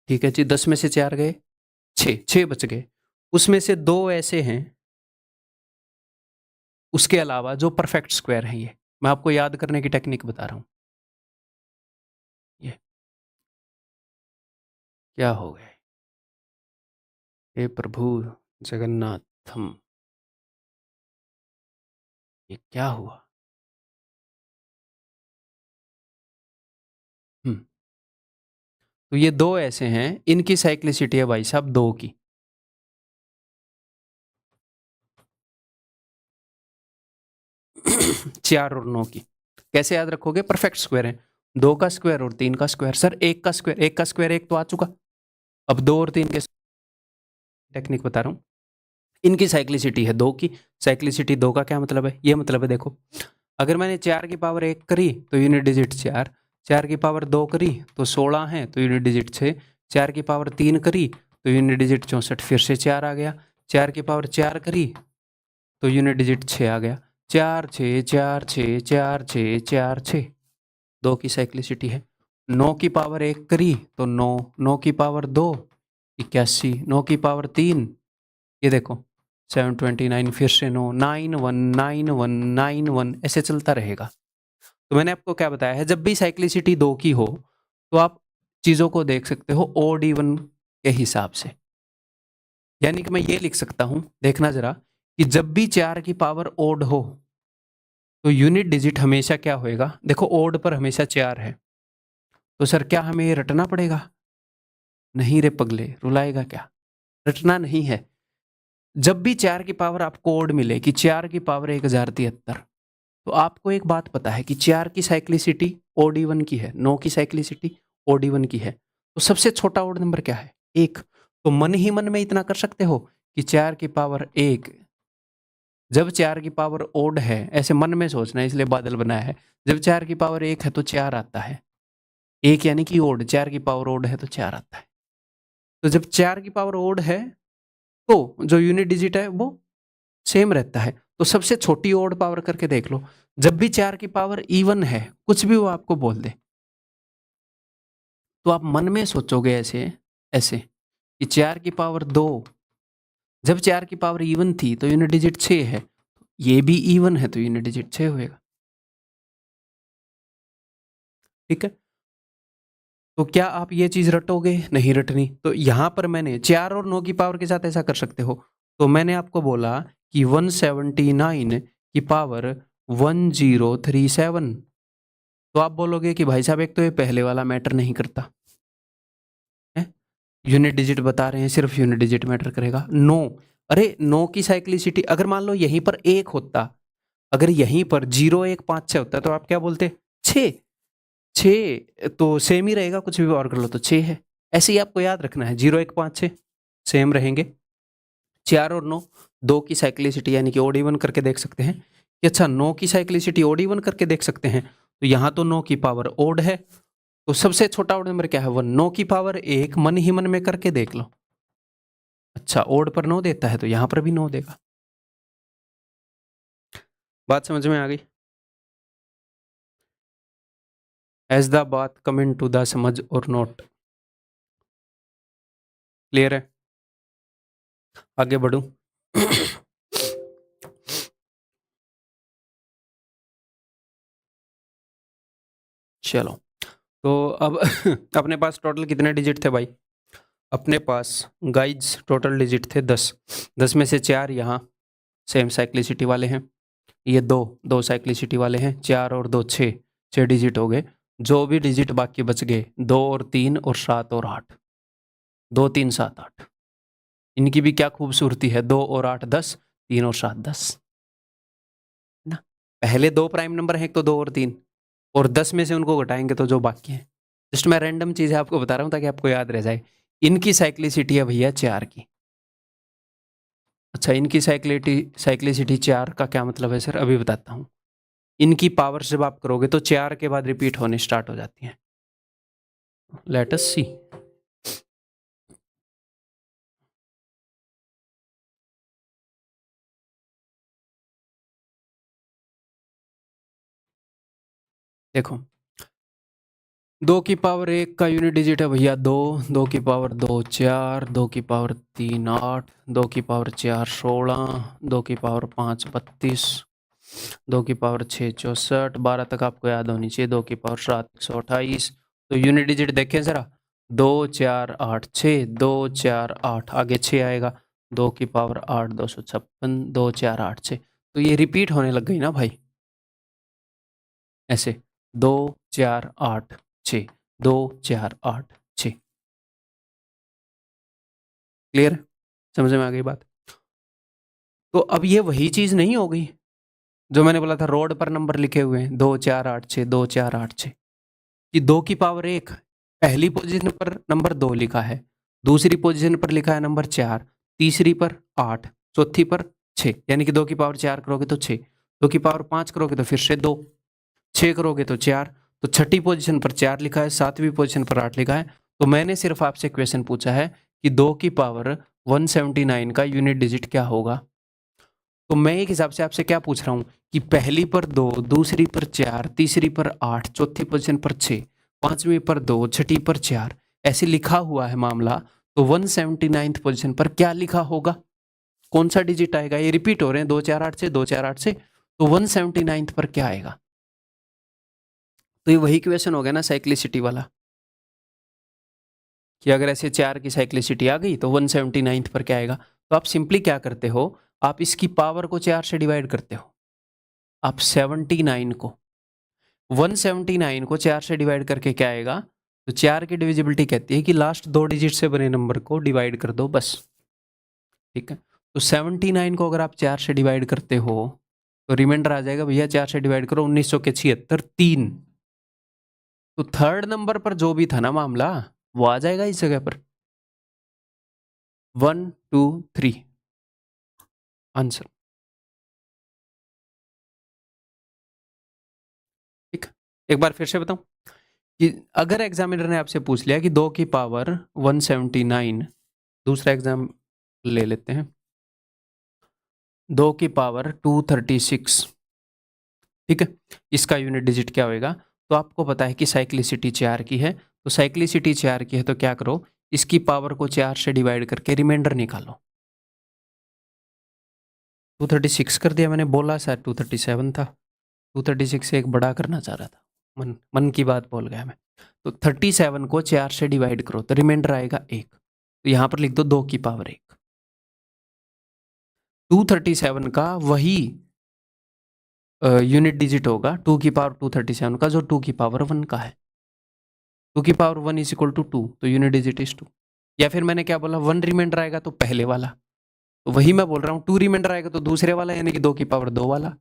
ठीक है जी, 10 में से 4 गए, 6 बच गए। उसमें से 2 ऐसे हैं उसके अलावा जो परफेक्ट स्क्वायर हैं। ये मैं आपको याद करने की टेक्निक बता रहा हूं। ये क्या हो गया? हे प्रभु जगन्नाथम, ये क्या हुआ? तो ये 2 ऐसे हैं, इनकी साइक्लिसिटी है भाई साहब 2 की। 4 और 9 की। कैसे याद रखोगे? परफेक्ट स्क्वायर है, 2 का स्क्वायर और 3 का स्क्वायर। सर 1 का स्क्वायर, 1 का स्क्वायर 1 तो आ चुका, अब 2 और 3 के टेक्निक बता रहा हूँ। इनकी साइक्लिसिटी है 2 की। साइक्लिसिटी 2 का क्या मतलब है? ये मतलब है, देखो अगर मैंने 4 की पावर 1 करी तो यूनिट डिजिट 4, 4 की पावर 2 करी तो 16 है तो यूनिट डिजिट 6, 4 की पावर 3 करी तो यूनिट डिजिट 64, फिर से 4 आ गया, 4 की पावर 4 करी तो यूनिट डिजिट 6 आ गया। 4 6 4 6 4 6 4 6, 2 की साइक्लिसिटी है। 9 की पावर 1 करी तो 9, 9 की पावर 2 81, 9 की पावर 3 ये देखो 729, फिर से 9 9 1 9 1 9 1, ऐसे चलता रहेगा। तो मैंने आपको क्या बताया है, जब भी साइक्लिसिटी 2 की हो तो आप चीज़ों को देख सकते हो ओड इवन के हिसाब से। यानी कि मैं ये लिख सकता हूं, देखना जरा, कि जब भी 4 की पावर ओड हो तो यूनिट डिजिट हमेशा क्या होएगा? देखो ओड पर हमेशा 4 है, तो सर क्या हमें ये रटना पड़ेगा? नहीं रे पगले, रुलाएगा क्या? रटना नहीं है। जब भी 4 की पावर आपको ओड मिले कि 4 की पावर 1073, तो आपको एक बात पता है कि 4 की साइक्लिसिटी ओड-इवन की है, 9 की साइक्लिसिटी ओड-इवन की है। तो सबसे छोटा ओड नंबर क्या है? 1। तो मन ही मन में इतना कर सकते हो कि 4 की पावर 1, जब 4 की पावर ओड है, ऐसे मन में सोचना है इसलिए बादल बनाया है। जब 4 की पावर 1 है तो 4 आता है। 1 यानी कि ओड, 4 की पावर ओड है तो 4 आता है। तो जब 4 की पावर ओड है तो जो यूनिट डिजिट है वो सेम रहता है। तो सबसे छोटी ओड पावर करके देख लो। जब भी 4 की पावर इवन है, कुछ भी वो आपको बोल दे, तो आप मन में सोचोगे ऐसे ऐसे कि 4 की पावर 2, जब 4 की पावर इवन थी तो यूनिट डिजिट 6 है, ये भी इवन है तो यूनिट डिजिट 6 होएगा। ठीक है, तो क्या आप ये चीज रटोगे? नहीं रटनी। तो यहां पर मैंने 4 और 9 की पावर के साथ ऐसा कर सकते हो। तो मैंने आपको बोला कि 179 की पावर 1037, तो आप बोलोगे कि भाई साहब एक तो ये पहले वाला मैटर नहीं करता है, यूनिट डिजिट बता रहे हैं, सिर्फ यूनिट डिजिट मैटर करेगा। नो, अरे 9 की साइक्लिसिटी अगर मान लो यहीं पर 1 होता, अगर यहीं पर 0 1 5 6 होता तो आप क्या बोलते? 6, 6 तो सेम ही रहेगा, कुछ भी और कर लो तो 6 है। ऐसे ही आपको याद रखना है, 0 1 5 6 सेम रहेंगे। 4 और 9, 2 की साइक्लिसिटी यानी कि ओड इवन करके देख सकते हैं कि अच्छा 9 की साइक्लिसिटी ओड इवन करके देख सकते हैं। तो यहाँ तो 9 की पावर ओड है, तो सबसे छोटा ओड नंबर क्या है 1। 9 की पावर 1 मन ही मन में करके देख लो। अच्छा, ओड पर 9 देता है तो यहाँ पर भी 9 देगा। बात समझ में आ गई? एज द बात कमिंग टू द समझ और नोट। क्लियर है? आगे बढ़ू। चलो, तो अब अपने पास टोटल कितने डिजिट थे भाई? अपने पास गाइड्स टोटल डिजिट थे 10। 10 में से 4 यहाँ सेम साइक्लिसिटी वाले हैं, ये दो साइक्लिसिटी वाले हैं, 4 और 2 6, 6 डिजिट हो गए। जो भी डिजिट बाकी बच गए 2 और 3 और 7 और 8, 2 3 7 8। इनकी भी क्या खूबसूरती है, 2 और 8 10, 3 और 7 10 ना। पहले 2 प्राइम नंबर हैं, एक तो 2 और 3, और 10 में से उनको घटाएंगे तो जो बाकी हैं। जस्ट मैं रैंडम चीज़ें आपको बता रहा हूँ ताकि आपको याद रह जाए। इनकी साइक्लिसिटी है भैया 4 की। अच्छा, इनकी साइक्लिसिटी 4 का क्या मतलब है सर? अभी बताता हूँ। इनकी पावर जब आप करोगे तो 4 के बाद रिपीट होने स्टार्ट हो जाती हैं। लेट अस सी। देखो, 2 की पावर 1 का यूनिट डिजिट है भैया 2, 2 की पावर 2 4, 2 की पावर 3 8, 2 की पावर 4 16, 2 की पावर 5 32, 2 की पावर 6 64, 12 तक आपको याद होनी चाहिए, 2 की पावर 7 128। तो यूनिट डिजिट देखें ज़रा, 2 4 8 6, 2 4 8, आगे 6 आएगा, 2 की पावर 8 256, 2 4 8 6। तो ये रिपीट होने लग गई ना भाई, ऐसे 2 4 8 6, 2 4 8 6। क्लियर? समझ में आ गई बात? तो अब ये वही चीज नहीं हो गई जो मैंने बोला था, रोड पर नंबर लिखे हुए हैं 2 4 8 6, 2 4 8 6, कि 2 की पावर 1 पहली पोजीशन पर नंबर 2 लिखा है, दूसरी पोजीशन पर लिखा है नंबर 4, तीसरी पर 8, चौथी पर 6, यानी कि 2 की पावर 4 करोगे तो 6, 2 की पावर 5 करोगे तो फिर से 2, 6 करोगे तो 4, तो छठी पोजीशन पर 4 लिखा है, सातवीं पोजीशन पर 8 लिखा है। तो मैंने सिर्फ आपसे क्वेश्चन पूछा है कि 2 की पावर 179 का यूनिट डिजिट क्या होगा। तो मैं एक हिसाब से आपसे क्या पूछ रहा हूं कि पहली पर 2, दूसरी पर 4, तीसरी पर 8, चौथी पोजीशन पर 6, पांचवी पर 2, छठी पर 4, ऐसे लिखा हुआ है मामला। तो 179 पोजीशन पर क्या लिखा होगा, कौन सा डिजिट आएगा? ये रिपीट हो रहे हैं 2 4 8 से 2 4 8 से, तो 179 पर क्या आएगा? तो ये वही क्वेश्चन हो गया ना साइक्लिसिटी वाला, कि अगर ऐसे 4 की साइक्लिसिटी आ गई तो 179 पर क्या आएगा। तो आप सिंपली क्या करते हो, आप इसकी पावर को 4 से डिवाइड करते हो। आप 79 को 179 को 4 से डिवाइड करके क्या आएगा, तो 4 की डिविजिबिलिटी कहती है कि लास्ट 2 डिजिट से बने नंबर को डिवाइड कर दो बस। ठीक है, तो 79 को अगर आप 4 से डिवाइड करते हो तो रिमाइंडर आ जाएगा भैया, 4 से डिवाइड करो 1900 के 76 3। तो थर्ड नंबर पर जो भी था ना मामला, वो आ जाएगा इस जगह पर 1 2 3 आंसर। ठीक, एक बार फिर से बताऊं कि अगर एग्जामिनर ने आपसे पूछ लिया कि 2 की पावर 179, दूसरा एग्जाम ले लेते हैं, 2 की पावर 236, ठीक है, इसका यूनिट डिजिट क्या होएगा? तो आपको पता है कि साइक्लिसिटी 4 की है, तो साइक्लिसिटी 4 की है तो क्या करो, इसकी पावर को 4 से डिवाइड करके रिमाइंडर निकालो। 236 कर दिया मैंने, बोला सर 237 था, 236 से एक बड़ा करना चाह रहा था, मन मन की बात बोल गया मैं। तो 37 को 4 से डिवाइड करो तो रिमाइंडर आएगा 1, तो यहां पर लिख दो 2 की पावर 1। 237 का वही यूनिट डिजिट होगा 2 की पावर 237 का जो 2 की पावर 1 का है। 2 की पावर 1 इज इक्वल टू 2, तो यूनिट डिजिट इज 2। या फिर मैंने क्या बोला, 1 रिमाइंडर आएगा तो पहले वाला, तो वही मैं बोल रहा हूँ, 2 रिमाइंडर आएगा तो दूसरे वाला, यानी कि 2 की पावर 2 वाला।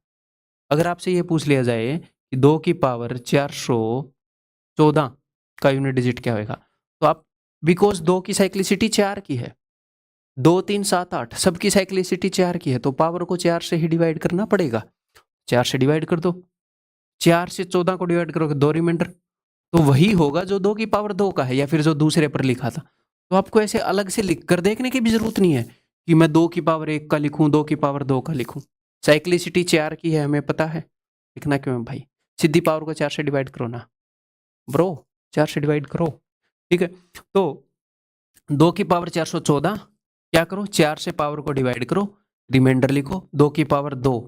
अगर आपसे ये पूछ लिया जाए कि 2 की पावर 414 का यूनिट डिजिट क्या होगा, तो आप, बिकॉज 2 की साइक्लिसिटी 4 की है, 2 3 7 8 सबकी साइक्लिसिटी 4 की है, तो पावर को 4 से ही डिवाइड करना पड़ेगा, 4 से डिवाइड कर दो, 4 से 14 को डिवाइड करोगे 2 रिमाइंडर, तो वही होगा जो 2 की पावर 2 का है या फिर जो दूसरे पर लिखा था। तो आपको ऐसे अलग से लिख कर देखने की भी जरूरत नहीं है कि मैं 2 की पावर 1 का लिखूं, 2 की पावर 2 का लिखूं। साइक्लिसिटी 4 की है, हमें पता है। लिखना क्यों है भाई? सीधी पावर को 4 से डिवाइड करो ना ब्रो, 4 से डिवाइड करो। ठीक है, तो 2 की पावर 414, क्या करो 4 से पावर को डिवाइड करो, रिमाइंडर लिखो। 2 की पावर 2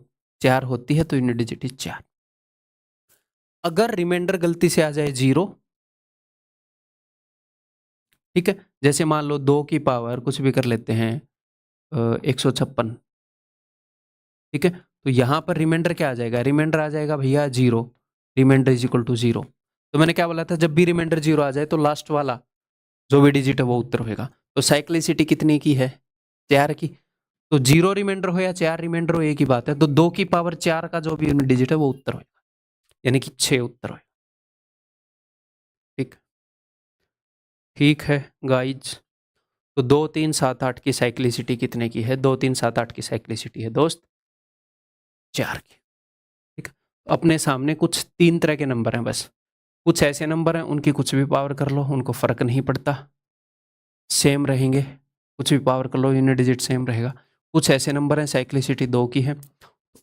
4 होती है, तो यूनिट डिजिट इज 4। अगर रिमाइंडर गलती से आ जाए 0, ठीक है, जैसे मान लो 2 की पावर कुछ भी कर लेते हैं 156, ठीक है, तो यहां पर रिमाइंडर क्या आ जाएगा? रिमाइंडर आ जाएगा भैया 0, रिमाइंडर इज इक्वल टू 0। तो मैंने क्या बोला था, जब भी रिमाइंडर 0 आ जाए तो लास्ट वाला जो भी डिजिट है वो उत्तर होगा। तो साइक्लिसिटी कितनी की है? 4 की। तो 0 रिमाइंडर हो या 4 रिमाइंडर हो, एक ही बात है। तो 2 की पावर 4 का जो भी यूनिट डिजिट है वो उत्तर होगा, यानी कि 6 उत्तर होगा। ठीक, ठीक है गाइज। तो 2 3 7 8 की साइक्लिसिटी कितने की है? 2 3 7 8 की साइक्लिसिटी है दोस्त 4 की। ठीक, अपने सामने कुछ 3 तरह के नंबर हैं बस। कुछ ऐसे नंबर हैं उनकी कुछ भी पावर कर लो, उनको फर्क नहीं पड़ता, सेम रहेंगे। कुछ भी पावर कर लो, यूनिट डिजिट सेम रहेगा। कुछ ऐसे नंबर हैं साइक्लिसिटी 2 की है,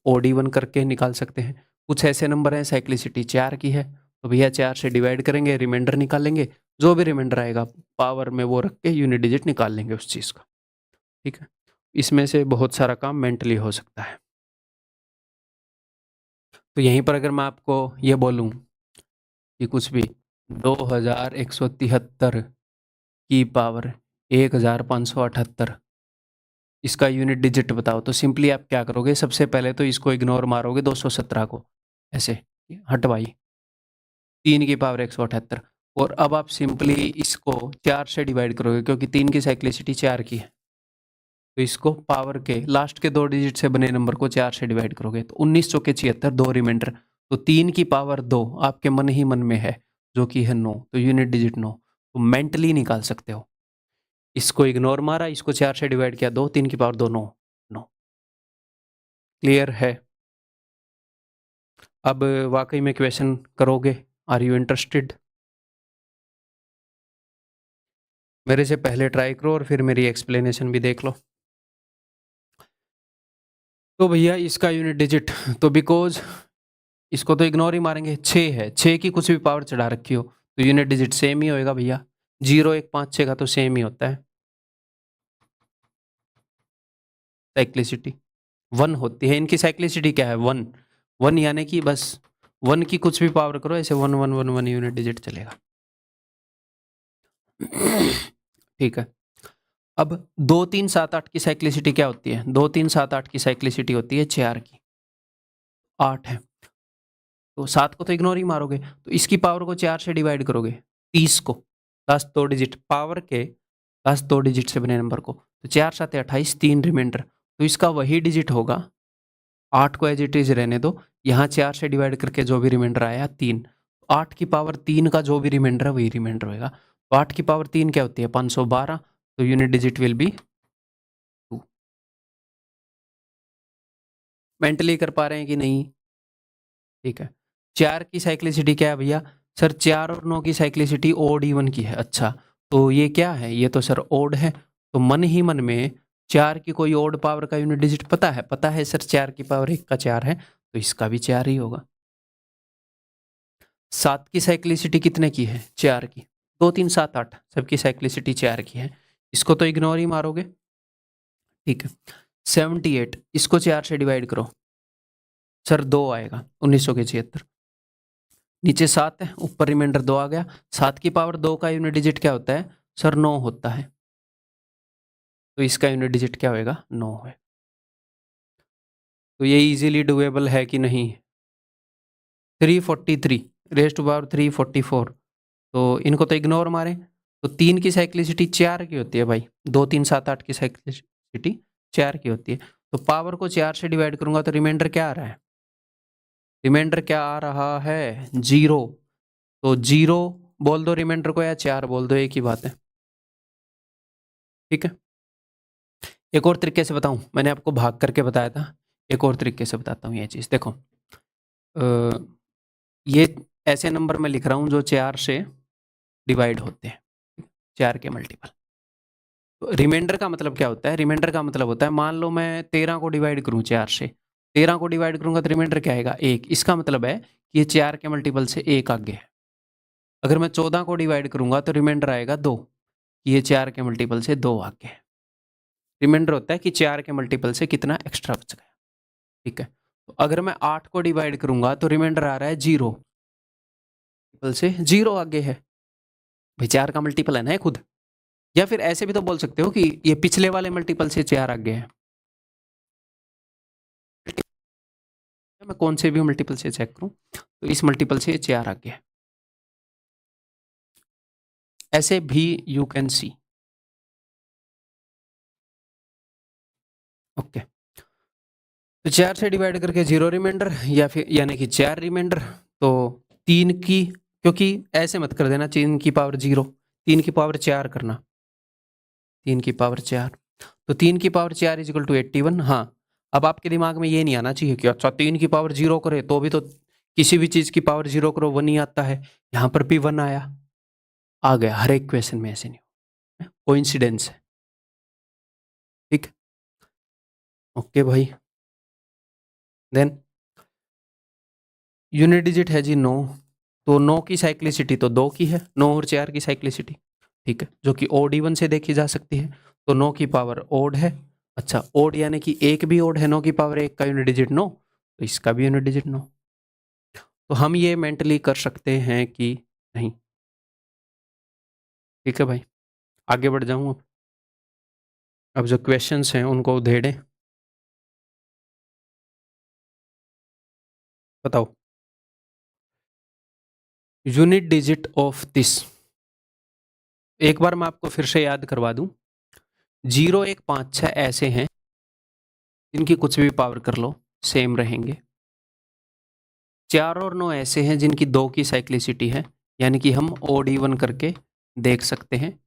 OD1 करके निकाल सकते हैं। कुछ ऐसे नंबर हैं साइक्लिसिटी 4 की है, तो भैया 4 से डिवाइड करेंगे, रिमाइंडर निकालेंगे, जो भी रिमाइंडर आएगा पावर में वो रख के यूनिट डिजिट निकाल लेंगे उस चीज़ का। ठीक है, इसमें से बहुत सारा काम मेंटली हो सकता है। तो यहीं पर अगर मैं आपको ये बोलूं कि कुछ भी 2173 की पावर 1578, इसका यूनिट डिजिट बताओ, तो सिंपली आप क्या करोगे? सबसे पहले तो इसको इग्नोर मारोगे, 217 को ऐसे हटवाई, 3 की पावर 178, और अब आप सिंपली इसको 4 से डिवाइड करोगे, क्योंकि 3 की साइक्लिसिटी 4 की है। तो इसको पावर के लास्ट के 2 डिजिट से बने नंबर को 4 से डिवाइड करोगे, तो 19 चौके 76, 2 रिमाइंडर, तो 3 की पावर 2 आपके मन ही मन में है जो कि है 9, तो यूनिट डिजिट 9, तो मेंटली निकाल सकते हो। इसको इग्नोर मारा, इसको 4 से डिवाइड किया, 2 3 की पावर 2 9 9। क्लियर है? अब वाकई में क्वेश्चन करोगे? Are you interested? मेरे से पहले ट्राई करो और फिर मेरी एक्सप्लेनेशन भी देख लो। तो भैया इसका यूनिट डिजिट, तो बिकॉज इसको तो इग्नोर ही मारेंगे, 6 है, 6 की कुछ भी पावर चढ़ा रखी हो तो यूनिट डिजिट सेम ही होएगा भैया। 0 1 5 6 का तो सेम ही होता है। साइक्लिसिटी 1 होती है, इनकी साइक्लिसिटी क्या है? 1 1, यानी कि बस 1 की कुछ भी पावर करो ऐसे 1 1 1 1 यूनिट डिजिट चलेगा। ठीक है, अब 2 3 7 8 की साइक्लिसिटी क्या होती है? 2 3 7 8 की साइक्लिसिटी होती है 4 की, 8 है, तो 7 को तो इग्नोर ही मारोगे, तो इसकी पावर को 4 से डिवाइड करोगे, 30 को, लास्ट 2 डिजिट पावर के लास्ट 2 डिजिट से बने नंबर को, तो 4 7 28, 3 रिमाइंडर, तो इसका वही डिजिट होगा। 8 को एज इट इज रहने दो, यहाँ 4 से डिवाइड करके जो भी रिमाइंडर आया 3, 8 की पावर 3 का जो भी रिमाइंडर है वही रिमाइंडर होगा। तो 8 की पावर 3 क्या होती है? 512, तो unit digit will be 2। Mentally कर पा रहे हैं कि नहीं? ठीक है, 4 की साइक्लिसिटी क्या है भैया? सर 4 और 9 की साइक्लिसिटी ओड इवन की है। अच्छा, तो ये क्या है? ये तो सर ओड है, तो मन ही मन में 4 की कोई ओड पावर का यूनिट डिजिट पता है? पता है सर, 4 की पावर 1 का 4 है, तो इसका भी 4 ही होगा। 7 की साइक्लिसिटी कितने की है? 4 की। 2 3 7 8 सबकी साइक्लिसिटी 4 की है, इसको तो इग्नोर ही मारोगे। ठीक है, 78, इसको 4 से डिवाइड करो, सर 2 आएगा, 1976। नीचे 7 है, ऊपर रिमाइंडर 2 आ गया। 7 की पावर 2 का यूनिट डिजिट क्या होता है? सर 9 होता है, तो इसका यूनिट डिजिट क्या होएगा? 9 है। तो ये इजीली डुएबल है कि नहीं? 343 रेज टू पावर 344, तो इनको तो इग्नोर मारें, तो 3 की साइक्लिसिटी 4 की होती है भाई, 2 3 7 8 की साइक्लिसिटी 4 की होती है, तो पावर को 4 से डिवाइड करूंगा तो रिमाइंडर क्या आ रहा है? रिमाइंडर क्या आ रहा है? 0, तो 0 बोल दो रिमाइंडर को या 4 बोल दो, एक ही बात है। ठीक है, एक और तरीके से बताऊं, मैंने आपको भाग करके बताया था, एक और तरीके से बताता हूँ ये चीज़। देखो ये ऐसे नंबर मैं लिख रहा हूँ जो 4 से डिवाइड होते हैं, 4 के मल्टीपल। तो रिमाइंडर का मतलब क्या होता है? रिमाइंडर का मतलब होता है, मान लो मैं 13 को डिवाइड करूँ 4 से, 13 को डिवाइड करूंगा तो रिमाइंडर क्या आएगा? 1। इसका मतलब है कि ये 4 के मल्टीपल से 1 आगे है। अगर मैं 14 को डिवाइड करूंगा तो रिमाइंडर आएगा 2, ये 4 के मल्टीपल से 2 आगे है। रिमाइंडर होता है कि 4 के मल्टीपल से कितना एक्स्ट्रा बच गया। ठीक है, तो अगर मैं 8 को डिवाइड करूंगा तो रिमाइंडर आ रहा है 0, मल्टीपल से 0 आगे है। भाई 4 का मल्टीपल है ना ये खुद। या फिर ऐसे भी तो बोल सकते हो कि ये पिछले वाले मल्टीपल से 4 आगे है। मैं कौन से भी मल्टीपल से चेक करूं तो इस मल्टीपल से 4 आगे है। ऐसे भी यू कैन सी। ओके, तो 4 से डिवाइड करके 0 रिमाइंडर, या फिर यानी कि 4 रिमाइंडर। तो 3 की, क्योंकि ऐसे मत कर देना 3 की पावर 0, 3 की पावर 4 करना, 3 की पावर 4। तो 3 की पावर 4 इज इक्वल टू 81। हाँ, अब आपके दिमाग में ये नहीं आना चाहिए कि अच्छा 3 की पावर 0 करे तो भी तो किसी भी चीज की पावर 0 करो 1 ही आता है। यहाँ पर भी 1 आया, आ गया। हर एक क्वेश्चन में ऐसे नहीं, कोइंसिडेंस है। ठीक, ओके भाई। देन यूनिट डिजिट है जी 9, तो 9 की साइक्लिसिटी तो 2 की है, 9 और 4 की साइक्लिसिटी। ठीक है, जो कि ओड इवन से देखी जा सकती है। तो 9 की पावर ओड है। अच्छा, ओड यानी कि एक भी ओड है, 9 की पावर 1 का यूनिट डिजिट 9, तो इसका भी यूनिट डिजिट 9। तो हम ये मेंटली कर सकते हैं कि नहीं। ठीक है भाई, आगे बढ़ जाऊं अब जो क्वेश्चंस हैं उनको उधेड़ें। बताओ, यूनिट डिजिट ऑफ दिस। एक बार मैं आपको फिर से याद करवा दूं, 0, 1, 5, 6 ऐसे हैं जिनकी कुछ भी पावर कर लो सेम रहेंगे। 4 और 9 ऐसे हैं जिनकी 2 की साइक्लिसिटी है, यानी कि हम ओड इवन करके देख सकते हैं।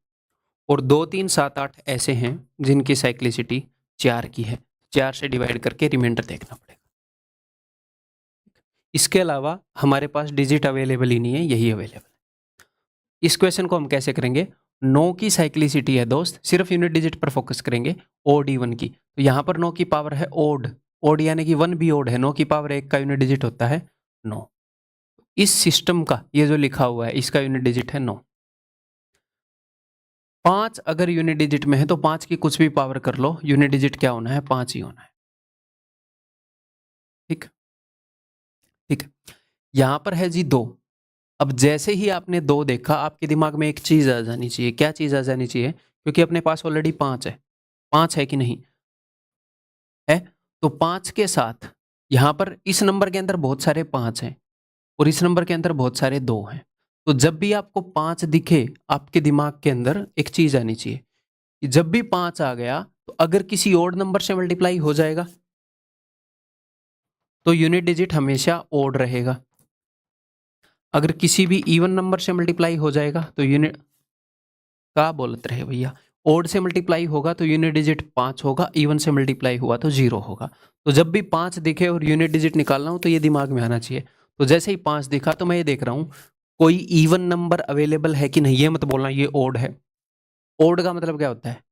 और 2, 3, 7, 8 ऐसे हैं जिनकी साइक्लिसिटी 4 की है, 4 से डिवाइड करके रिमाइंडर देखना पड़ेगा। इसके अलावा हमारे पास डिजिट अवेलेबल ही नहीं है, यही अवेलेबल है। इस क्वेश्चन को हम कैसे करेंगे? 9 की साइक्लिसिटी है दोस्त, सिर्फ यूनिट डिजिट पर फोकस करेंगे, ओड इवन की। तो यहाँ पर 9 की पावर है ओड, ओड यानी कि 1 भी ओड है, 9 की पावर 1 का यूनिट डिजिट होता है 9। इस सिस्टम का ये जो लिखा हुआ है इसका यूनिट डिजिट है 9। 5 अगर यूनिट डिजिट में है तो 5 की कुछ भी पावर कर लो, यूनिट डिजिट क्या होना है? 5 ही होना है। ठीक, ठीक है। यहां पर है जी 2। अब जैसे ही आपने 2 देखा, आपके दिमाग में एक चीज आ जानी चाहिए। क्या चीज आ जानी चाहिए? क्योंकि अपने पास ऑलरेडी 5 है, 5 है कि नहीं है? तो 5 के साथ यहां पर इस नंबर के अंदर बहुत सारे 5 हैं और इस नंबर के अंदर बहुत सारे 2 हैं। तो जब भी आपको 5 दिखे, आपके दिमाग के अंदर एक चीज आनी चाहिए कि जब भी 5 आ गया तो अगर किसी ओड नंबर से मल्टीप्लाई हो जाएगा तो यूनिट डिजिट हमेशा ओड रहेगा। अगर किसी भी इवन नंबर से मल्टीप्लाई हो जाएगा तो यूनिट का बोलते रहे भैया, ओड से मल्टीप्लाई होगा तो यूनिट डिजिट 5 होगा, इवन से मल्टीप्लाई हुआ तो 0 होगा। तो जब भी 5 दिखे और यूनिट डिजिट निकालना हो तो ये दिमाग में आना चाहिए। तो जैसे ही 5 दिखा तो मैं ये देख रहा हूं कोई इवन नंबर अवेलेबल है कि नहीं। ये मत बोलना ये ओड है। ओड का मतलब क्या होता है?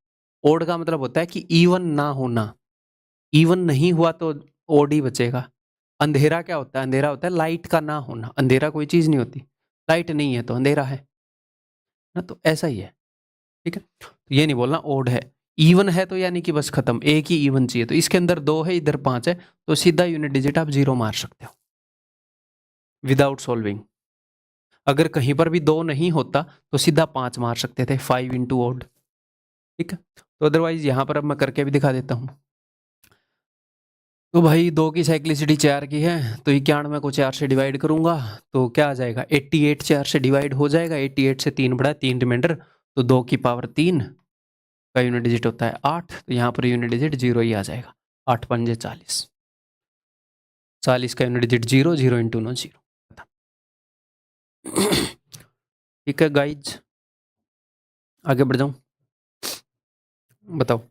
ओड का मतलब होता है कि इवन ना होना। इवन नहीं हुआ तो ओड ही बचेगा। अंधेरा क्या होता है? अंधेरा होता है लाइट का ना होना। अंधेरा कोई चीज नहीं होती, लाइट नहीं है तो अंधेरा है ना। तो ऐसा ही है। ठीक है, तो ये नहीं बोलना ओड है। इवन है तो यानी कि बस खत्म, एक ही इवन चाहिए। तो इसके अंदर 2 है, इधर 5 है, तो सीधा यूनिट डिजिट आप 0 मार सकते हो विदाउट सॉल्विंग। अगर कहीं पर भी 2 नहीं होता तो सीधा 5 मार सकते थे, 5 इंटू ओड। ठीक है, तो अदरवाइज यहां पर अब मैं करके भी दिखा देता हूं। तो भाई 2 की साइक्लिसिटी 4 की है, तो 91 को 4 से डिवाइड करूंगा तो क्या आ जाएगा? 88 4 से डिवाइड हो जाएगा। 88 से 3 बढ़ा, 3 रिमाइंडर, तो 2 की पावर 3 का यूनिट डिजिट होता है 8। तो यहाँ पर यूनिट डिजिट 0 ही आ जाएगा। 8 पंजे 40, 40 का यूनिट डिजिट 0, 0 इंटू 9 0। ठीक है गाइज, आगे बढ़ जाऊं, बताओ।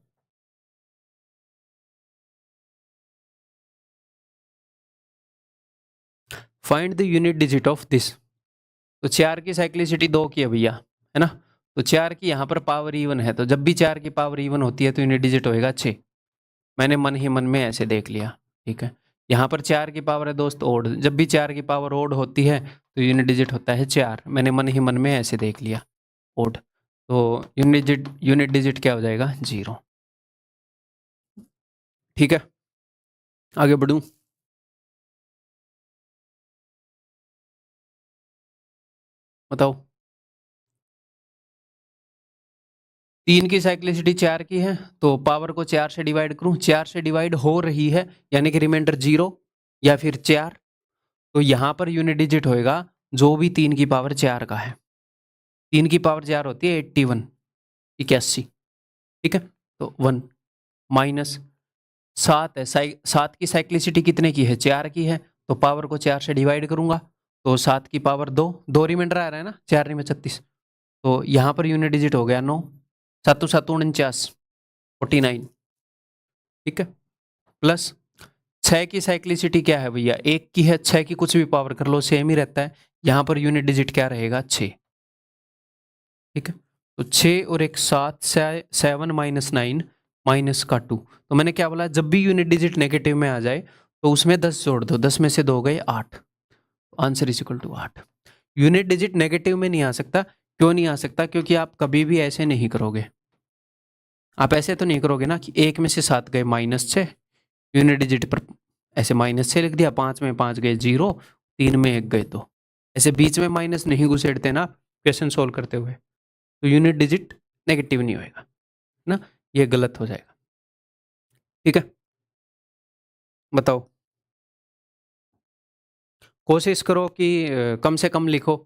Find the unit digit of this. तो 4 की साइक्लिसिटी 2 की है भैया, है ना। तो 4 की यहाँ पर पावर इवन है, तो जब भी 4 की पावर इवन होती है तो यूनिट डिजिट होएगा 6। मैंने मन ही मन में ऐसे देख लिया, ठीक है। यहाँ पर 4 की पावर है दोस्त ओड, जब भी 4 की पावर ओड होती है तो यूनिट डिजिट होता है 4। मैंने मन ही मन में ऐसे देख लिया ओड, तो यूनिट डिजिट क्या हो जाएगा 0। ठीक है, आगे बढ़ूं। बताओ, 3 की साइक्लिसिटी 4 की है, तो पावर को 4 से डिवाइड करूं, 4 से डिवाइड हो रही है यानी कि रिमाइंडर 0 या फिर 4। तो यहां पर यूनिट डिजिट होएगा जो भी 3 की पावर 4 का है। 3 की पावर 4 होती है 81, 81, ठीक है। तो 1 माइनस 7 है, 7 की साइक्लिसिटी कितने की है 4 की है, तो पावर को 4 से डिवाइड करूंगा, तो 7 की पावर 2, 2 रिमाइंडर आ रहा है ना, 4 में 36। तो यहाँ पर यूनिट डिजिट हो गया 9, 7 7 49, 49, ठीक है। प्लस 6 की साइक्लिसिटी क्या है भैया, 1 की है, 6 की कुछ भी पावर कर लो सेम ही रहता है। यहाँ पर यूनिट डिजिट क्या रहेगा 6, ठीक है। तो 6 और एक 7, 7 माइनस 9 माइनस का 2। तो मैंने क्या बोला, जब भी यूनिट डिजिट नेगेटिव में आ जाए तो उसमें 10 जोड़ दो, 10 में से 2 गए 8, answer is equal to 8। Unit digit negative में नहीं आ सकता, क्यों नहीं आ सकता, क्योंकि आप कभी भी ऐसे नहीं करोगे। आप ऐसे तो नहीं करोगे ना कि 1 में से 7 गए -6, यूनिट डिजिट पर ऐसे -6 लिख दिया, 5 में 5 गए 0, 3 में 1 गए 2, ऐसे बीच में माइनस नहीं घुसेड़ते ना क्वेश्चन सोल्व करते हुए, तो यूनिट डिजिट नेगेटिव नहीं होएगा ना, ये गलत हो जाएगा। ठीक है, बताओ, कोशिश करो कि कम से कम लिखो,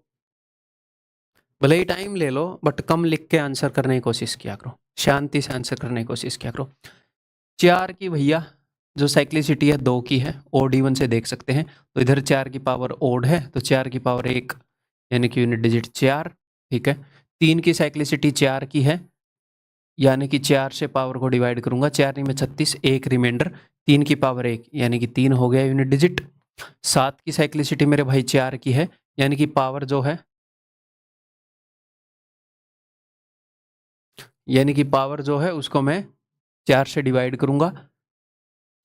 भले ही टाइम ले लो बट कम लिख के आंसर करने की कोशिश किया करो, शांति से आंसर करने की कोशिश किया करो। 4 की भैया जो साइक्लिसिटी है 2 की है, ओड इवन से देख सकते हैं, तो इधर 4 की पावर ओड है तो 4 की पावर 1 यानी कि यूनिट डिजिट 4, ठीक है। 3 की साइक्लिसिटी 4 की है यानी कि 4 से पावर को डिवाइड करूंगा, 4 में 36, 1 रिमाइंडर, 3 की पावर 1 यानी कि 3 हो गया यूनिट डिजिट। 7 की साइक्लिसिटी मेरे भाई 4 की है यानी कि पावर जो है, यानी कि पावर जो है उसको मैं 4 से डिवाइड करूंगा,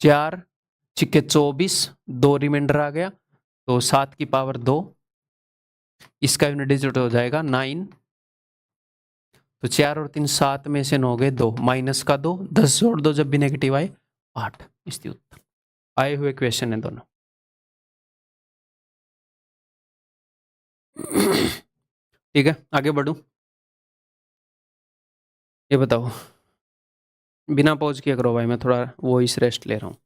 4 छिक्के 24, 2 रिमाइंडर आ गया, तो 7 की पावर 2, इसका यूनिट डिजिट हो जाएगा 9। तो 4 और 3 7 में से 9 गए 2, माइनस का 2, 10 जोड़ दो जब भी नेगेटिव आए 8। इसके उत्तर आए हुए क्वेश्चन है दोनों। ठीक है, आगे बढ़ूं। ये बताओ, बिना पॉज किए करो भाई, मैं थोड़ा वॉइस रेस्ट ले रहा हूँ।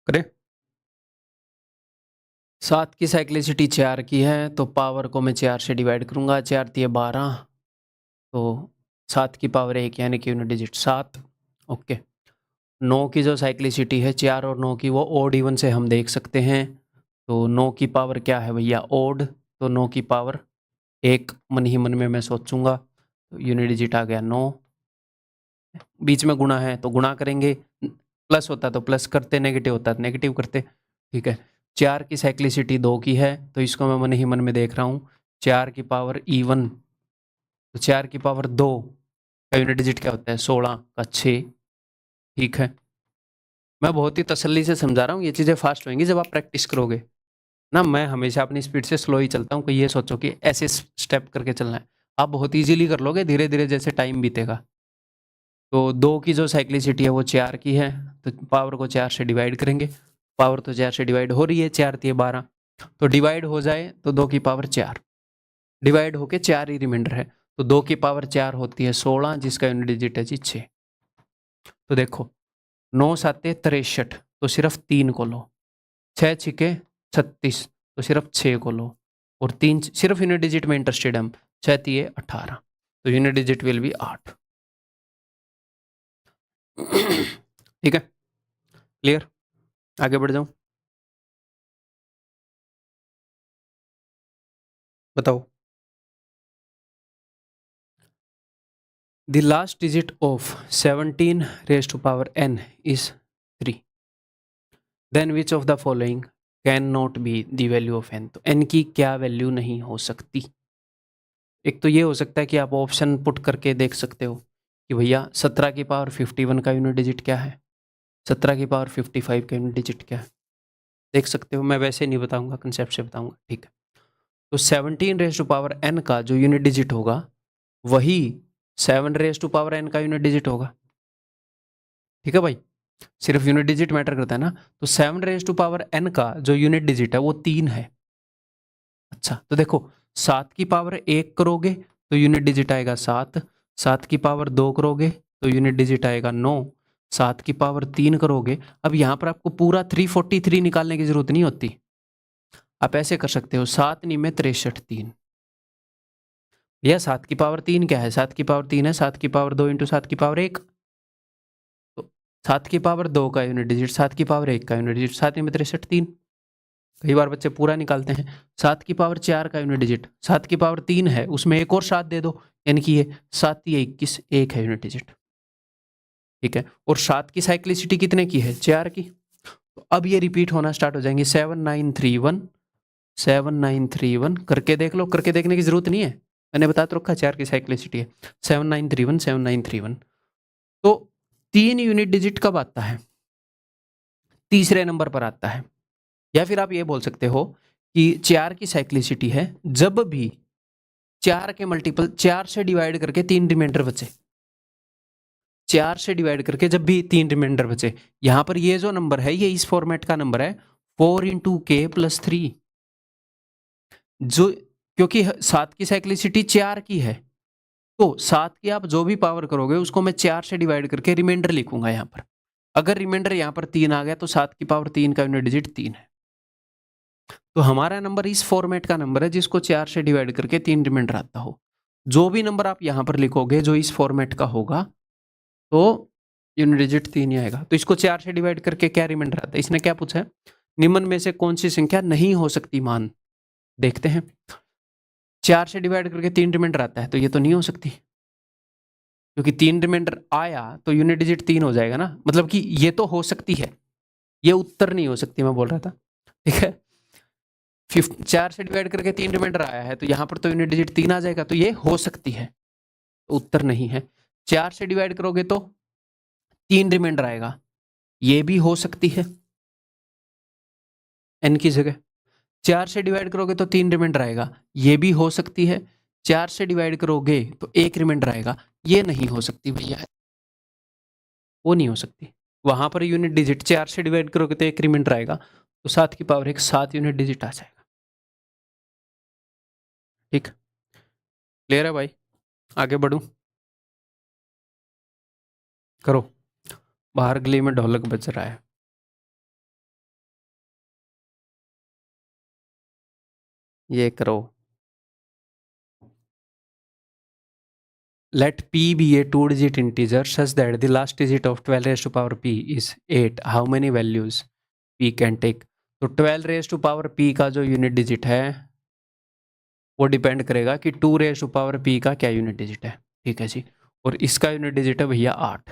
करे, 7 की साइक्लिसिटी 4 की है, तो पावर को मैं 4 से डिवाइड करूंगा, 4 दिए 12, तो 7 की पावर 1 यानी कि यूनिट डिजिट 7। ओके, 9 की जो साइक्लिसिटी है 4 और 9 की, वो ओड इवन से हम देख सकते हैं, तो 9 की पावर क्या है भैया ओड, तो 9 की पावर 1 मन ही मन में मैं सोचूंगा, तो यूनिट डिजिट आ गया 9। बीच में गुणा है तो गुणा करेंगे, प्लस होता तो प्लस करते, नेगेटिव होता तो नेगेटिव करते, ठीक है। 4 की साइक्लिसिटी 2 की है, तो इसको मैं मन ही मन में देख रहा हूँ, 4 की पावर इवन, तो 4 की पावर 2 का यूनिट डिजिट क्या होता है 16 का 6, ठीक है। मैं बहुत ही तसल्ली से समझा रहा हूँ, ये चीज़ें फास्ट होंगी जब आप प्रैक्टिस करोगे ना। मैं हमेशा अपनी स्पीड से स्लो ही चलता हूँ, कि ये सोचो कि ऐसे स्टेप करके चलना है, आप बहुत इजीली कर लोगे धीरे धीरे जैसे टाइम बीतेगा। तो 2 की जो साइक्लिसिटी है वो 4 की है, तो पावर को 4 से डिवाइड करेंगे, पावर तो 4 से डिवाइड हो रही है, 4 दिए 12, तो डिवाइड हो जाए तो 2 की पावर 4, डिवाइड होके 4 ही रिमाइंडर है, तो 2 की पावर 4 होती है 16, जिसका यूनिट डिजिट है जी 6। तो देखो 9 7 63, तो सिर्फ 3 को लो, 6 छिके 36, तो सिर्फ 6 को लो, और 3 सिर्फ यूनिट डिजिट में इंटरेस्टेड हम, 6 3 18, तो यूनिट डिजिट विल बी 8। ठीक है, क्लियर? आगे बढ़ जाऊं, बताओ। The last digit of 17 raised to power n is 3. Then which of the following cannot be the value of n? तो n की क्या वैल्यू नहीं हो सकती? एक तो ये हो सकता है कि आप ऑप्शन पुट करके देख सकते हो कि भैया 17 की पावर 51 का यूनिट डिजिट क्या है, 17 की पावर 55 का यूनिट डिजिट क्या है, देख सकते हो। मैं वैसे नहीं बताऊंगा, कंसेप्ट से बताऊंगा, ठीक है। तो 17 रेज टू पावर n का जो यूनिट डिजिट होगा वही 7 रेज टू पावर n का यूनिट डिजिट होगा, ठीक है भाई। सिर्फ यूनिट डिजिट मैटर करता है ना। तो 7 रेज टू पावर n का जो यूनिट डिजिट है वो 3 है। अच्छा, तो देखो 7 की पावर 1 करोगे तो यूनिट डिजिट आएगा 7, 7 की पावर 2 करोगे तो यूनिट डिजिट आएगा 9, 7 की पावर 3 करोगे। अब यहाँ पर आपको पूरा 343 निकालने की जरूरत नहीं होती, आप ऐसे कर सकते हो 7 नी में 63 3। भैया 7 की पावर 3 क्या है, 7 की पावर 3 है 7 की पावर 2 इंटू 7 की पावर 1। तो 7 की पावर 2 का यूनिट डिजिट 7 की पावर 1 का यूनिट डिजिट, 7 में 63 3। कई बार बच्चे पूरा निकालते हैं। 7 की पावर 4 का यूनिट डिजिट 7 की पावर 3 है, उसमें एक और 7 दे दो, यानी कि ये 7 21 1 है यूनिट डिजिट, ठीक है। और 7 की साइक्लिसिटी कितने की है, 4 की। तो अब ये रिपीट होना स्टार्ट हो जाएंगे 7931 7931। करके देख लो, करके देखने की जरूरत नहीं है, मैंने बता तो रखा 4 की साइक्लिसिटी है 7931 7931। तो 3 यूनिट डिजिट कब आता है, तीसरे नंबर पर आता है। या फिर आप ये बोल सकते हो कि 4 की साइक्लिसिटी है जब भी 4 के मल्टीपल 4 से डिवाइड करके 3 रिमाइंडर बचे, 4 से डिवाइड करके जब भी 3 रिमाइंडर बचे। यहां पर ये जो नंबर है ये इस फॉर्मेट का नंबर है 4 इंटू के प्लस 3, जो क्योंकि 7 की साइक्लिसिटी 4 की है तो 7 की आप जो भी पावर करोगे उसको मैं 4 से डिवाइड करके रिमाइंडर लिखूंगा यहाँ पर। अगर रिमाइंडर यहाँ पर 3 आ गया तो 7 की पावर 3 का यूनिट डिजिट 3 है। तो हमारा नंबर इस फॉर्मेट का नंबर है जिसको 4 से डिवाइड करके 3 रिमाइंडर आता हो। जो भी नंबर आप यहाँ पर लिखोगे जो इस फॉर्मेट का होगा तो यूनिट डिजिट 3 ही आएगा। तो इसको 4 से डिवाइड करके क्या रिमाइंडर आता है, इसने क्या पूछा है, निम्न में से कौन सी संख्या नहीं हो सकती मान। देखते हैं, 4 से डिवाइड करके 3 रिमाइंडर आता है तो ये तो नहीं हो सकती, क्योंकि 3 रिमाइंडर आया तो यूनिट डिजिट 3 हो जाएगा ना, मतलब कि ये तो हो सकती है, ये उत्तर नहीं हो सकती मैं बोल रहा था, ठीक है। 4 से डिवाइड करके 3 रिमाइंडर आया है तो यहाँ पर तो यूनिट डिजिट 3 आ जाएगा, तो ये हो सकती है, तो उत्तर नहीं है। 4 से डिवाइड करोगे तो 3 रिमाइंडर आएगा, ये भी हो सकती है n की जगह। 4 से डिवाइड करोगे तो 3 रिमाइंडर आएगा, ये भी हो सकती है। 4 से डिवाइड करोगे तो 1 रिमाइंडर आएगा, ये नहीं हो सकती भैया, वो नहीं हो सकती। वहां पर यूनिट डिजिट 4 से डिवाइड करोगे तो 1 रिमाइंडर आएगा, तो 7 की पावर 1 7 यूनिट डिजिट आ जाएगा, ठीक। क्लियर है भाई, आगे बढ़ूं, करो। बाहर गली में ढोलक बज रहा है, ये करो। Let p be a 2-digit integer such that the last digit of 12 raised to power p is 8. How many values p can take? तो 12 रेज टू पावर p का जो यूनिट डिजिट है वो डिपेंड करेगा कि 2 रेज टू पावर p का क्या unit digit है, ठीक है जी। और इसका यूनिट डिजिट है भैया 8।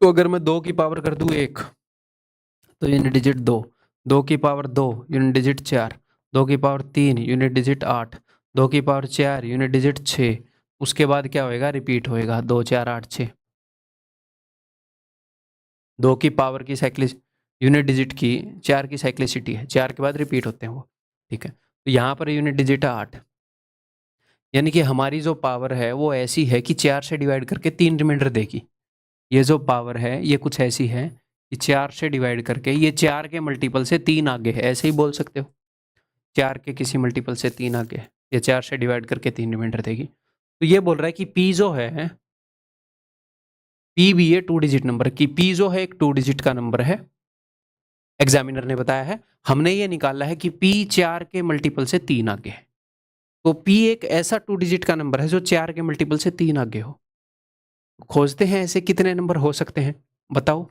तो अगर मैं 2 की पावर कर दूं 1 तो यूनिट डिजिट 2, 2 की पावर 2 यूनिट डिजिट 4, 2 की पावर 3 यूनिट डिजिट 8, 2 की पावर 4 यूनिट डिजिट 6। उसके बाद क्या होएगा, रिपीट होएगा 2 4 8 6। 2 की पावर की साइक्लिस यूनिट डिजिट की 4 की साइक्लिसिटी है, 4 के बाद रिपीट होते हैं वो, ठीक है। तो यहाँ पर यूनिट डिजिट है 8, यानी कि हमारी जो पावर है वो ऐसी है कि 4 से डिवाइड करके 3 रिमाइंडर देगी। ये जो पावर है ये कुछ ऐसी है कि 4 से डिवाइड करके ये 4 के मल्टीपल से 3 आगे है, ऐसे ही बोल सकते हो, 4 के किसी मल्टीपल से 3 आगे है, ये 4 से डिवाइड करके 3 रिमाइंडर देगी। तो ये बोल रहा है कि पी जो है, पी भी है 2 डिजिट नंबर की, पी जो है एक 2 डिजिट का नंबर है, एग्जामिनर ने बताया है। हमने ये निकाला है कि पी 4 के मल्टीपल से 3 आगे है, तो पी एक ऐसा 2 डिजिट का नंबर है जो 4 के मल्टीपल से 3 आगे हो। खोजते हैं ऐसे कितने नंबर हो सकते हैं, बताओ।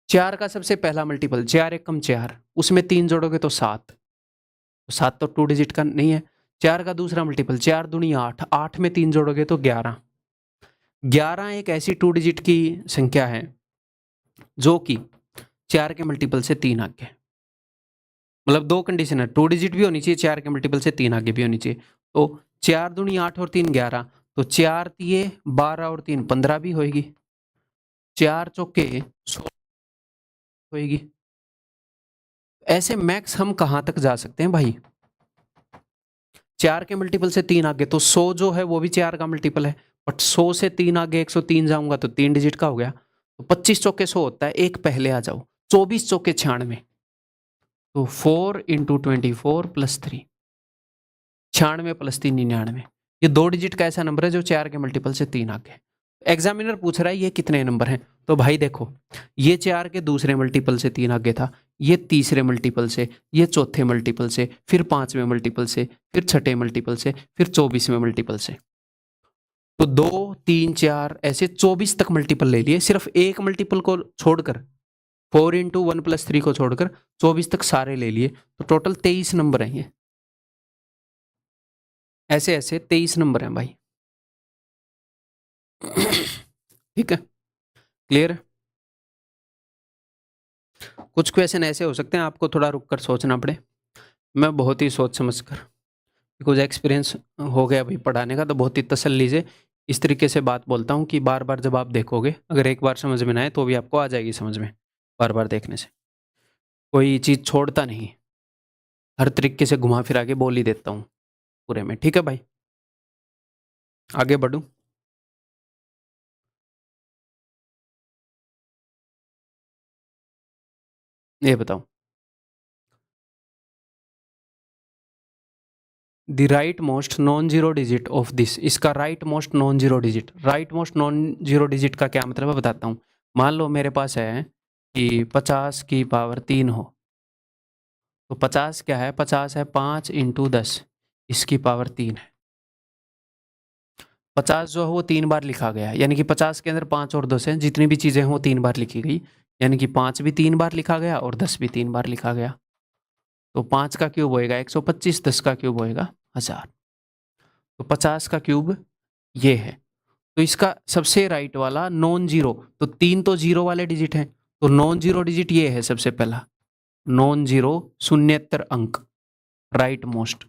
4 का सबसे पहला मल्टीपल 4 एकम 4, उसमें 3 जोड़ोगे तो 7, तो 7 तो 2 डिजिट का नहीं है। 4 का दूसरा मल्टीपल 4 दूनी 8, 8 में 3 जोड़ोगे तो 11। 11 एक ऐसी 2 डिजिट की संख्या है जो कि 4 के मल्टीपल से 3 आगे, मतलब दो कंडीशन है, 2 डिजिट भी होनी चाहिए, 4 के मल्टीपल से 3 आगे भी होनी चाहिए। तो 4 दूनी 8 और 3 11, तो 4 तिये 12 और 3 15 भी होएगी, 4 चौके 16 होएगी। ऐसे मैक्स हम कहां तक जा सकते हैं भाई, 4 के मल्टीपल से 3 आगे, तो 100 जो है वो भी 4 का मल्टीपल है, बट 100 से 3 आगे 103 जाऊंगा तो 3 डिजिट का हो गया। तो 25 चौके 100 होता है, एक पहले आ जाओ, 24 चौके 96, तो 4 इंटू 24 प्लस 3, 96 प्लस 3 99। ये 2 डिजिट का ऐसा नंबर है जो 4 के मल्टीपल से 3 आगे। एग्जामिनर पूछ रहा है ये कितने नंबर हैं, तो भाई देखो, ये 4 के दूसरे मल्टीपल से 3 आगे था, ये तीसरे मल्टीपल से, ये चौथे मल्टीपल से, फिर 5वें मल्टीपल से, फिर छठे मल्टीपल से, फिर 24वें मल्टीपल से। तो 2 3 4 ऐसे 24 तक मल्टीपल ले लिए, सिर्फ एक मल्टीपल को छोड़कर, 4 इंटू 1 प्लस 3 को छोड़कर 24 तक सारे ले लिए, तो टोटल 23 नंबर हैं ये। ऐसे ऐसे 23 नंबर हैं भाई। ठीक है, क्लियर है। कुछ क्वेश्चन ऐसे हो सकते हैं आपको थोड़ा रुक कर सोचना पड़े, मैं बहुत ही सोच समझ कर, कुछ एक्सपीरियंस हो गया भाई पढ़ाने का, तो बहुत ही तसल्ली से इस तरीके से बात बोलता हूँ कि बार बार जब आप देखोगे, अगर एक बार समझ में ना आए तो भी आपको आ जाएगी समझ में, बार बार देखने से कोई चीज़ छोड़ता नहीं, हर तरीके से घुमा फिरा के बोल ही देता हूँ पूरे में। ठीक है भाई, आगे बढ़ूँ। ये बताओ, the right most non zero digit of this, इसका right most non zero digit, right most non zero digit का क्या मतलब है बताता हूँ। मान लो मेरे पास है कि 50 की पावर 3 हो, तो 50 क्या है, 50 है 5 इंटू 10, इसकी पावर 3 है। 50 जो है वो 3 बार लिखा गया है, यानी कि 50 के अंदर 5 और 10 हैं, जितनी भी चीज़ें हैं वो 3 बार लिखी गई, यानी कि 5 भी 3 बार लिखा गया और 10 भी 3 बार लिखा गया। तो 5 का क्यूब होएगा 125, 10 का क्यूब होएगा 1000, तो 50 का क्यूब ये है। तो इसका सबसे राइट वाला नॉन जीरो, तो 3 तो जीरो वाले डिजिट हैं, तो नॉन जीरो डिजिट ये है सबसे पहला, नॉन जीरो शून्यतर अंक, राइट मोस्ट।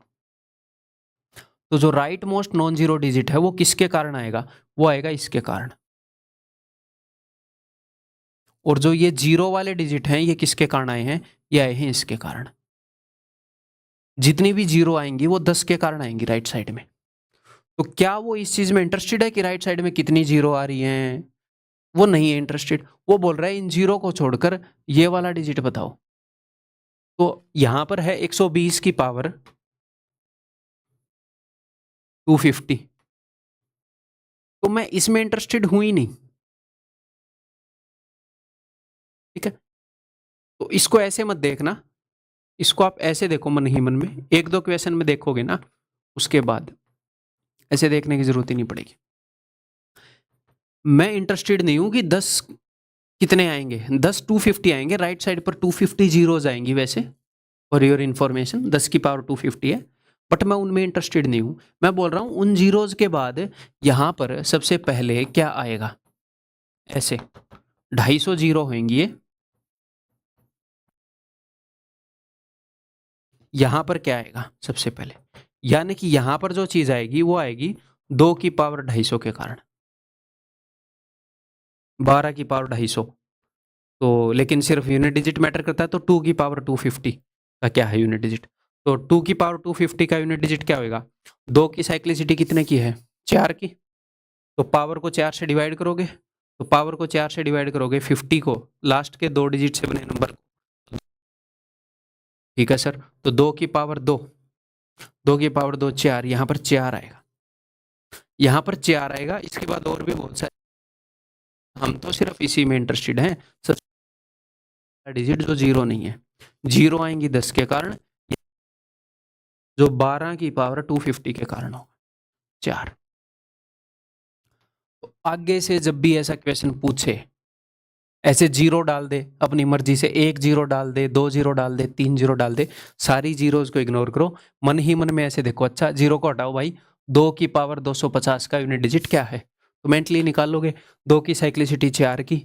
तो जो right most non zero digit है वो किसके कारण आएगा, वो आएगा इसके कारण। और जो ये जीरो वाले डिजिट हैं ये किसके कारण आए हैं, ये आए हैं इसके कारण। जितनी भी जीरो आएंगी वो 10 के कारण आएंगी राइट साइड में। तो क्या वो इस चीज में इंटरेस्टेड है कि राइट साइड में कितनी जीरो आ रही हैं, वो नहीं है इंटरेस्टेड, वो बोल रहा है इन जीरो को छोड़कर ये वाला डिजिट बताओ। तो यहां पर है 120 की पावर 250, तो मैं इसमें इंटरेस्टेड हूं ही नहीं। ठीक है, तो इसको ऐसे मत देखना, इसको आप ऐसे देखो मन ही मन में, एक दो क्वेश्चन में देखोगे ना उसके बाद ऐसे देखने की जरूरत ही नहीं पड़ेगी। मैं इंटरेस्टेड नहीं हूं कि 10 कितने आएंगे, 10 250 आएंगे, राइट साइड पर 250 जीरोज आएंगी वैसे, फॉर योर इन्फॉर्मेशन 10 की पावर 250 है, बट मैं उनमें इंटरेस्टेड नहीं हूं। मैं बोल रहा हूं उन जीरोज के बाद यहां पर सबसे पहले क्या आएगा, ऐसे 250 जीरो होंगी ये, यहां पर क्या आएगा सबसे पहले, यानी कि यहां पर जो चीज आएगी वो आएगी 2 की पावर 250 के कारण, 12 की पावर 250। तो लेकिन सिर्फ यूनिट डिजिट मैटर करता है, तो 2 की पावर 250 का क्या है यूनिट डिजिट, तो 2 की पावर 250 का यूनिट डिजिट क्या होगा, 2 की साइक्लिसिटी कितने की है, 4 की, तो पावर को 4 से डिवाइड करोगे, तो पावर को 4 से डिवाइड करोगे 50 को, लास्ट के 2 डिजिट से बने नंबर को। ठीक है सर, तो 2 की पावर 2, 2 की पावर 2 4, यहां पर 4 आएगा, यहां पर 4 आएगा, इसके बाद और भी बहुत सारे, हम तो सिर्फ इसी में इंटरेस्टेड हैं, सबसे डिजिट जो जीरो नहीं है, जीरो आएंगी 10 के कारण, जो 12 की पावर 250 के कारण होगा 4। आगे से जब भी ऐसा क्वेश्चन पूछे, ऐसे जीरो डाल दे अपनी मर्जी से, 1 जीरो डाल दे, 2 जीरो डाल दे, 3 जीरो डाल दे, सारी जीरोस को इग्नोर करो, मन ही मन में ऐसे देखो, अच्छा जीरो को हटाओ भाई, 2 की पावर 250 का यूनिट डिजिट क्या है, तो मेंटली निकाल लोगे। 2 की साइक्लिसिटी 4 की,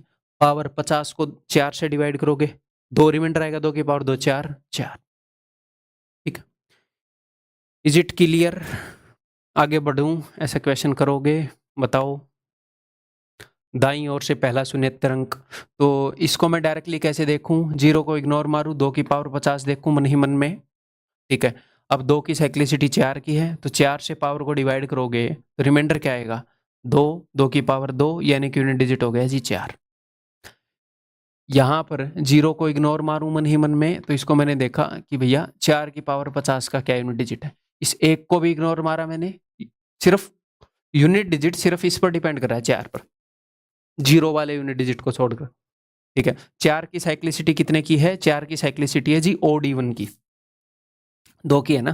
पावर 50 को 4 से डिवाइड करोगे, 2 रिमाइंडर आएगा, 2 की पावर 2 4 4। ठीक है, इज इट क्लियर? आगे बढ़ूं, ऐसा क्वेश्चन करोगे, बताओ। दाईं ओर से पहला शून्येतर अंक, तो इसको मैं डायरेक्टली कैसे देखूं, जीरो को इग्नोर मारूं, 2 की पावर 50 देखूं मन ही मन में। ठीक है, अब 2 की साइक्लिसिटी 4 की है, तो 4 से पावर को डिवाइड करोगे तो रिमाइंडर क्या आएगा, 2, 2 की पावर 2, यानी कि यूनिट डिजिट हो गया जी 4। यहां पर जीरो को इग्नोर मारूं मन ही मन में, तो इसको मैंने देखा कि भैया 4 की पावर 50 का क्या यूनिट डिजिट है, इस एक को भी इग्नोर मारा मैंने, सिर्फ यूनिट डिजिट सिर्फ इस पर डिपेंड कर रहा है 4 पर, जीरो वाले यूनिट डिजिट को छोड़कर। ठीक है, 4 की साइक्लिसिटी कितने की है, 4 की साइक्लिसिटी है जी ओड इवन की, 2 की है ना,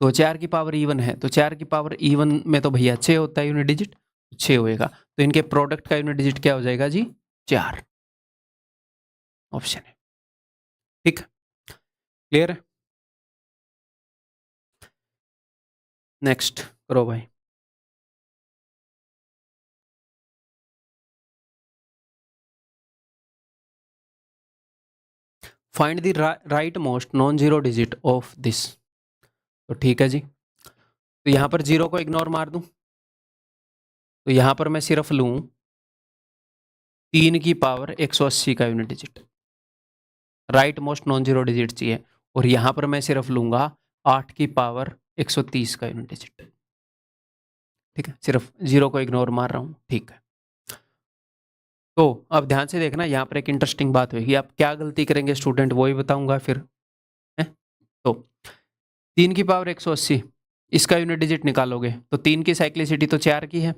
तो 4 की पावर इवन है, तो 4 की पावर इवन में तो भैया 6 होता है यूनिट डिजिट, 6 होएगा, तो इनके प्रोडक्ट का यूनिट डिजिट क्या हो जाएगा जी 4, ऑप्शन है। ठीक, क्लियर है? नेक्स्ट करो भाई। Find the right most non zero digit of this, तो ठीक है जी, तो यहां पर जीरो को इग्नोर मार दूं, तो यहां पर मैं सिर्फ लूं 3 की पावर 180 का unit digit, right most non zero digit चाहिए, और यहां पर मैं सिर्फ लूंगा 8 की पावर 130 का यूनिट डिजिट। ठीक है, सिर्फ जीरो को इग्नोर मार रहा हूं। ठीक है, तो अब ध्यान से देखना, यहाँ पर एक इंटरेस्टिंग बात होगी, आप क्या गलती करेंगे स्टूडेंट, वो ही बताऊंगा फिर है? तो 3 की पावर 180, इसका यूनिट डिजिट निकालोगे, तो 3 की साइक्लिसिटी तो 4 की है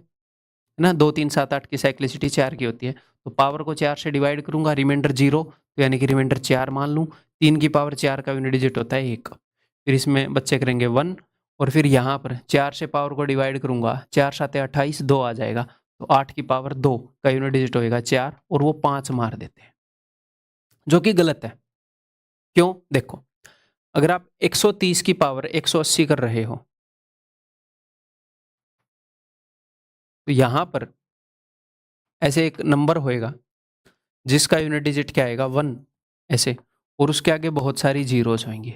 ना, 2 3 7 8 की साइक्लिसिटी 4 की होती है, तो पावर को 4 से डिवाइड करूंगा, रिमाइंडर 0, तो यानी कि रिमाइंडर 4 मान लूँ, 3 की पावर 4 का यूनिट डिजिट होता है 1, फिर इसमें बच्चे करेंगे 1, और फिर यहाँ पर 4 से पावर को डिवाइड करूंगा, 4 7 28, 2 आ जाएगा, तो 8 की पावर 2 का यूनिट डिजिट होएगा 4, और वो 5 मार देते हैं, जो कि गलत है। क्यों, देखो, अगर आप 130 की पावर 180 कर रहे हो, तो यहां पर ऐसे एक नंबर होएगा जिसका यूनिट डिजिट क्या आएगा 1, ऐसे, और उसके आगे बहुत सारी जीरोज होंगी।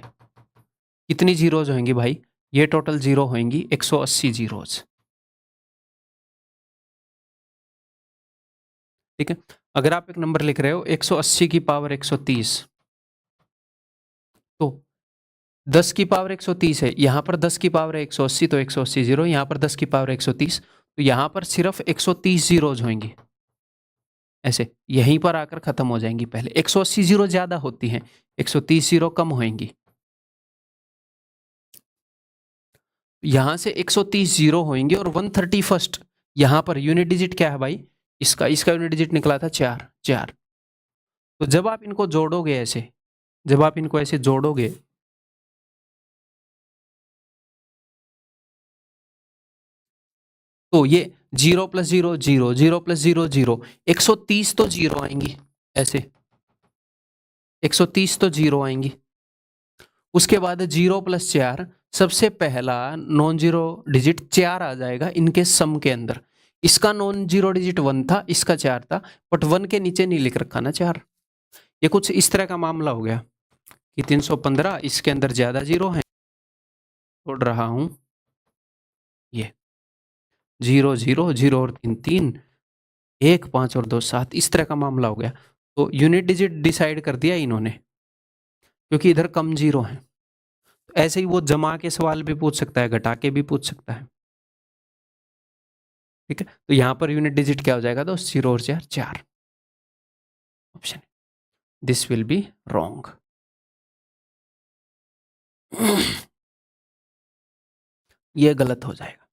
कितनी जीरोज होंगी भाई, ये टोटल जीरो होंगी 180 जीरोज। ठीक है, अगर आप एक नंबर लिख रहे हो 180 की पावर 130, तो 10 की पावर 130 है, यहां पर 10 की पावर है 180, तो 180 जीरो, यहां पर 10 की पावर 130, तो यहां पर सिर्फ 130 जीरोज होंगी, ऐसे यहीं पर आकर खत्म हो जाएंगी। पहले 180 जीरो ज्यादा होती हैं, 130 जीरो कम होंगी, यहां से 130 जीरो होंगे, और 131 यहां पर यूनिट डिजिट क्या है भाई, इसका इसका यूनिट डिजिट निकला था 4 4। तो जब आप इनको जोड़ोगे ऐसे, जब आप इनको ऐसे जोड़ोगे, तो ये 0 प्लस 0 0, 0 प्लस 0 0, 130 तो जीरो आएंगी, ऐसे 130 तो जीरो आएंगी, उसके बाद 0 प्लस 4, सबसे पहला नॉन जीरो डिजिट 4 आ जाएगा इनके सम के अंदर, इसका नॉन जीरो डिजिट 1 था, इसका 4 था, बट 1 के नीचे नहीं लिख रखा ना 4, ये कुछ इस तरह का मामला हो गया कि 315 इसके अंदर ज्यादा जीरो हैं, छोड़ रहा हूं ये 0 0 0 और 3 3, 1 5 और 2 7, इस तरह का मामला हो गया, तो यूनिट डिजिट डिसाइड कर दिया इन्होंने, क्योंकि इधर कम जीरो है। ऐसे ही वो जमा के सवाल भी पूछ सकता है, घटा के भी पूछ सकता है। ठीक है, तो यहां पर यूनिट डिजिट क्या हो जाएगा, तो 0 और 4 4, option, this will be wrong. ये गलत हो जाएगा।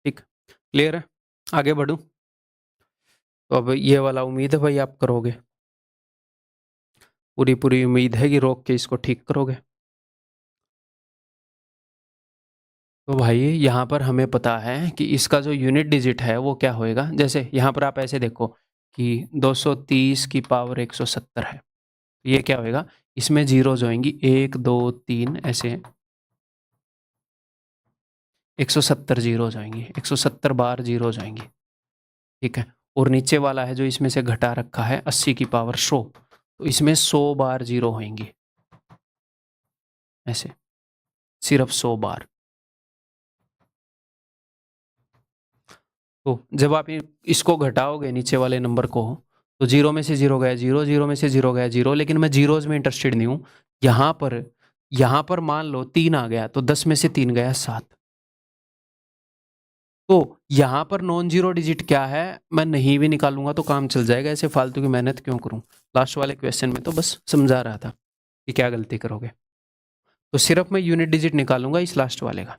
ठीक, क्लियर है? आगे बढ़ूं, तो अब ये वाला उम्मीद है भाई आप करोगे, पूरी पूरी उम्मीद है कि रोक के इसको ठीक करोगे। तो भाई यहाँ पर हमें पता है कि इसका जो यूनिट डिजिट है वो क्या होएगा। जैसे यहाँ पर आप ऐसे देखो कि 230 की पावर 170 है, तो ये क्या होएगा, इसमें जीरोज होएंगी 1 2 3 ऐसे 170 जीरोज आएंगी, 170 बार जीरोज आएंगी। ठीक है, और नीचे वाला है जो इसमें से घटा रखा है 80 की पावर 100, तो इसमें 100 बार जीरो होंगी, ऐसे सिर्फ 100 बार। तो जब आप इसको घटाओगे नीचे वाले नंबर को, तो जीरो में से जीरो गया जीरो, जीरो में से जीरो गया जीरो, लेकिन मैं जीरोज में इंटरेस्टेड नहीं हूँ। यहाँ पर मान लो 3 आ गया, तो 10 में से 3 गया 7। तो यहाँ पर नॉन जीरो डिजिट क्या है, मैं नहीं भी निकालूंगा तो काम चल जाएगा, ऐसे फालतू की मेहनत क्यों करूं। लास्ट वाले क्वेश्चन में तो बस समझा रहा था कि क्या गलती करोगे। तो सिर्फ मैं यूनिट डिजिट निकालूंगा इस लास्ट वाले का,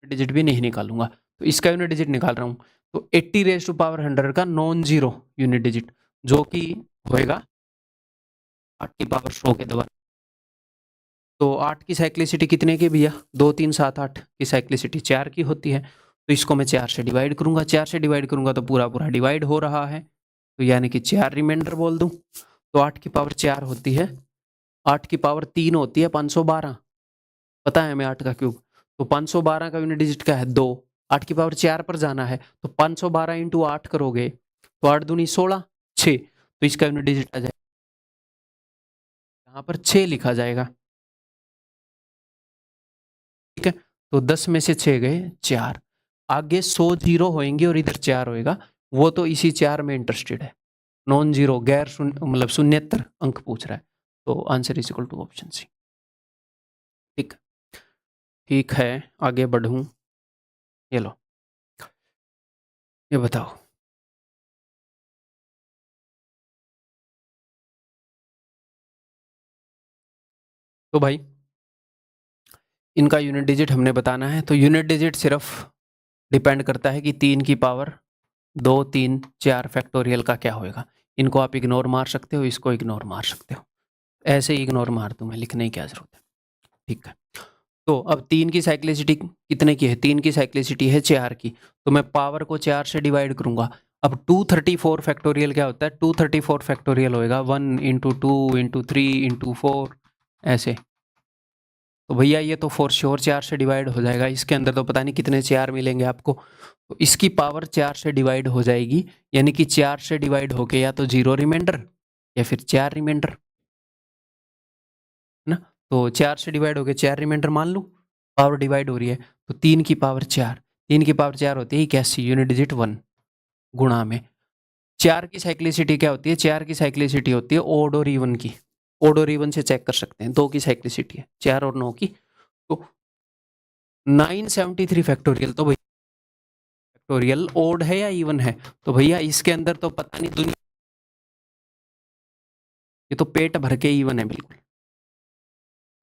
डिजिट भी नहीं निकालूंगा। तो इसका यूनिट डिजिट निकाल रहा हूं, तो 80 रेज टू पावर 100 का नॉन जीरो यूनिट डिजिट, जो कि होएगा 8 की पावर 100 के द्वारा। तो 8 की साइक्लिसिटी कितने की भैया, 2 3 7 8 की साइक्लिसिटी 4 की होती है। तो इसको मैं 4 से डिवाइड करूंगा, 4 से डिवाइड करूंगा तो पूरा पूरा डिवाइड हो रहा है, तो यानी कि 4 रिमाइंडर बोल दूं। तो 8 की पावर 4 होती है, 8 की पावर 3 होती है 512, पता है हमें 8 का क्यूब। तो 512 का यूनिट डिजिट क्या है 2, 8 की पावर 4 पर जाना है, तो 512 इंटू 8 करोगे तो 8 दूनी 16 6, तो इसका यूनिट डिजिट आ जाएगा, यहाँ पर 6 लिखा जाएगा। ठीक है, तो 10 में से 6 गए 4, आगे 100 जीरो होएंगे और इधर 4 होएगा, वो तो इसी 4 में इंटरेस्टेड है। नॉन जीरो गैर शून्य मतलब शून्येतर अंक पूछ रहा है, तो answer is equal to option C. ठीक, ठीक है, आगे बढ़ूं। ये लो, ये बताओ। तो भाई इनका यूनिट डिजिट हमने बताना है, तो यूनिट डिजिट सिर्फ डिपेंड करता है कि 3 की पावर 2 3 4 फैक्टोरियल का क्या होएगा। इनको आप इग्नोर मार सकते हो, इसको इग्नोर मार सकते हो, ऐसे ही इग्नोर मार दूं मैं, लिखने की क्या जरूरत है। ठीक है, तो अब 3 की साइक्लिसिटी कितने की है, 3 की साइक्लिसिटी है 4 की, तो मैं पावर को 4 से डिवाइड करूंगा। अब 234 फैक्टोरियल क्या होता है, 234 फैक्टोरियल होएगा 1 इंटू 2 इंटू 3 इंटू 4 ऐसे। तो भैया ये तो फॉर श्योर 4 से डिवाइड हो जाएगा, इसके अंदर तो पता नहीं कितने 4 मिलेंगे आपको, तो इसकी पावर 4 से डिवाइड हो जाएगी, यानी कि 4 से डिवाइड होके या तो 0 रिमाइंडर या फिर 4 रिमाइंडर, है ना। तो 4 से डिवाइड होके 4 रिमाइंडर मान लूँ, पावर डिवाइड हो रही है, तो 3 की पावर 4, 3 की पावर 4 होती है 81, यूनिट डिजिट 1 गुणा में 4 की साइक्लिसिटी क्या होती है, 4 की साइक्लिसिटी होती है ओड और इवन की, ओड और इवन से चेक कर सकते हैं, 2 की साइक्लिसिटी है 4 और 9 की, तो 973 फैक्टोरियल। तो भैया फैक्टोरियल ओड है या इवन है, तो भैया इसके अंदर तो पता नहीं दुनिया, ये तो पेट भर के इवन है बिल्कुल।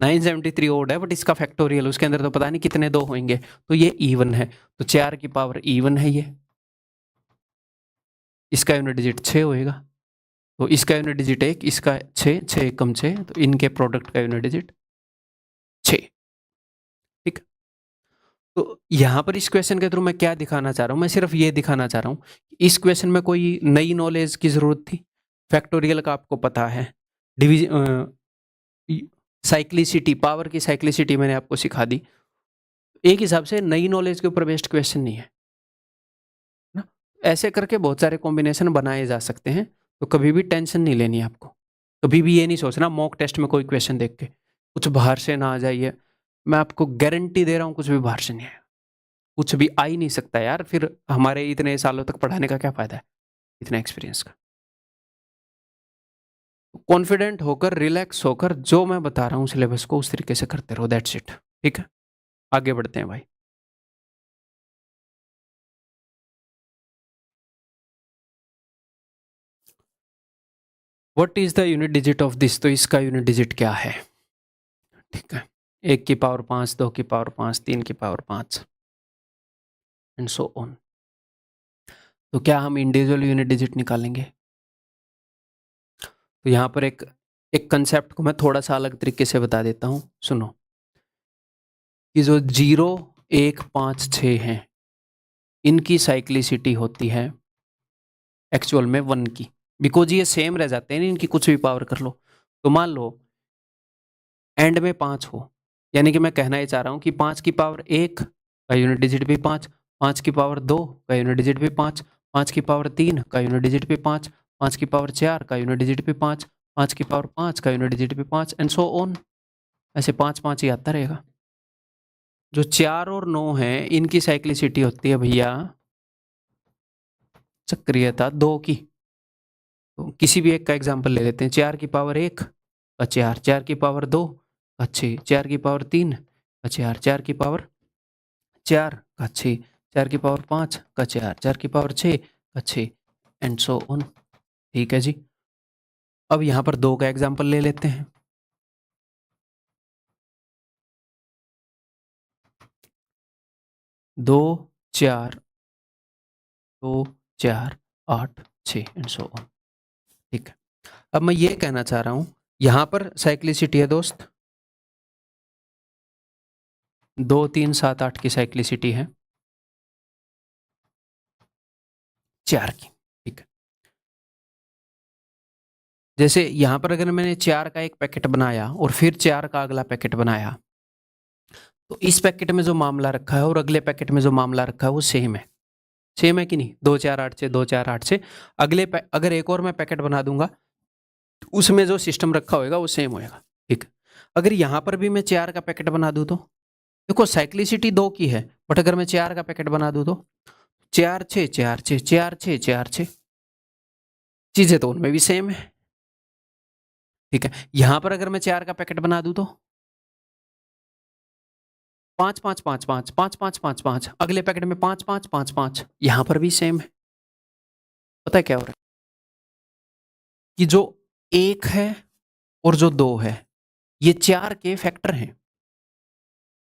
973 ओड है बट इसका फैक्टोरियल उसके अंदर तो पता नहीं कितने दो होंगे, तो ये इवन है, तो 4 की पावर इवन है ये, इसका यूनिट डिजिट 6 होएगा, तो इसका यूनिट डिजिट 1, इसका 6, 6 कम 6, तो इनके प्रोडक्ट का यूनिट डिजिट 6। ठीक, तो यहाँ पर इस क्वेश्चन के थ्रू मैं क्या दिखाना चाह रहा हूँ, मैं सिर्फ ये दिखाना चाह रहा हूँ इस क्वेश्चन में कोई नई नॉलेज की जरूरत थी। फैक्टोरियल का आपको पता है, डिवीजन साइक्लिसिटी, पावर की साइक्लिसिटी मैंने आपको सिखा दी, एक हिसाब से नई नॉलेज के ऊपर बेस्ड क्वेश्चन नहीं है ना। ऐसे करके बहुत सारे कॉम्बिनेशन बनाए जा सकते हैं, तो कभी भी टेंशन नहीं लेनी आपको, कभी भी ये नहीं सोचना मॉक टेस्ट में कोई क्वेश्चन देख के कुछ बाहर से ना आ जाइए, मैं आपको गारंटी दे रहा हूँ कुछ भी बाहर से नहीं आएगा, कुछ भी आ ही नहीं सकता यार, फिर हमारे इतने सालों तक पढ़ाने का क्या फायदा है, इतना एक्सपीरियंस का। कॉन्फिडेंट होकर, रिलैक्स होकर जो मैं बता रहा हूँ सिलेबस को उस तरीके से करते रहो, दैट्स इट। ठीक है, आगे बढ़ते हैं भाई। What is the unit digit of this, तो इसका यूनिट डिजिट क्या है। ठीक है, 1 की पावर 5, 2 की पावर 5, 3 की पावर 5 एंड सो ऑन। तो क्या हम इंडिविजुअल यूनिट डिजिट निकालेंगे, तो यहाँ पर एक एक कंसेप्ट को मैं थोड़ा सा अलग तरीके से बता देता हूँ, सुनो। कि जो 0, 1, 5, 6 हैं, इनकी साइक्लिसिटी होती है एक्चुअल में 1 की, बिकॉज ये सेम रह जाते हैं, इनकी कुछ भी पावर कर लो। तो मान लो एंड में 5 हो, यानी कि मैं कहना ये चाह रहा हूँ कि 5 की पावर 1 का यूनिट डिजिट भी 5, 5 की पावर 2 का यूनिट डिजिट भी 5, 5 की पावर 3 का यूनिट डिजिट भी 5, 5 की पावर 4 का यूनिट डिजिट भी 5, 5 की पावर 5 का यूनिट डिजिट भी 5, एंड सो ऑन। ऐसे 5 5 ही आता रहेगा। जो 4 और 9 है, इनकी साइक्लिसिटी होती है भैया सक्रियता 2 की। तो किसी भी एक का एग्जाम्पल ले लेते हैं। 4 की पावर 1 का 4, 4 की पावर 2 का 6, 4 की पावर 3 का 4, 4 की पावर 4 का 6, 4 की पावर 5 का 4, 4 की पावर 6 का 6, एंड सो ऑन। ठीक है जी। अब यहां पर 2 का एग्जाम्पल ले लेते हैं। 2 4 2 4 8 6 एंड सो ऑन। ठीक है। अब मैं ये कहना चाह रहा हूं, यहां पर साइक्लिसिटी है दोस्त 2 3 7 8 की साइक्लिसिटी है 4 की। ठीक है। जैसे यहां पर अगर मैंने 4 का एक पैकेट बनाया और फिर 4 का अगला पैकेट बनाया, तो इस पैकेट में जो मामला रखा है और अगले पैकेट में जो मामला रखा है वो सेम है। सेम है कि नहीं? 2 4 8 से 2 4 8 से अगले अगर एक और मैं पैकेट बना दूंगा, उसमें जो सिस्टम रखा होगा वो सेम होएगा। ठीक। अगर यहां पर भी मैं 4 का पैकेट बना दूं तो देखो साइक्लिसिटी 2 की है, बट अगर मैं 4 का पैकेट बना दूं तो 4 6 4 6 4 6 4 6, चीजें तो उनमें भी सेम है। ठीक है। यहां पर अगर मैं 4 का पैकेट बना दूं तो 5 5 5 5 5 5 5 5, अगले पैकेट में 5 5 5 5, यहां पर भी सेम है। पता है क्या हो रहा है कि जो 1 है और जो 2 है, ये 4 के फैक्टर हैं।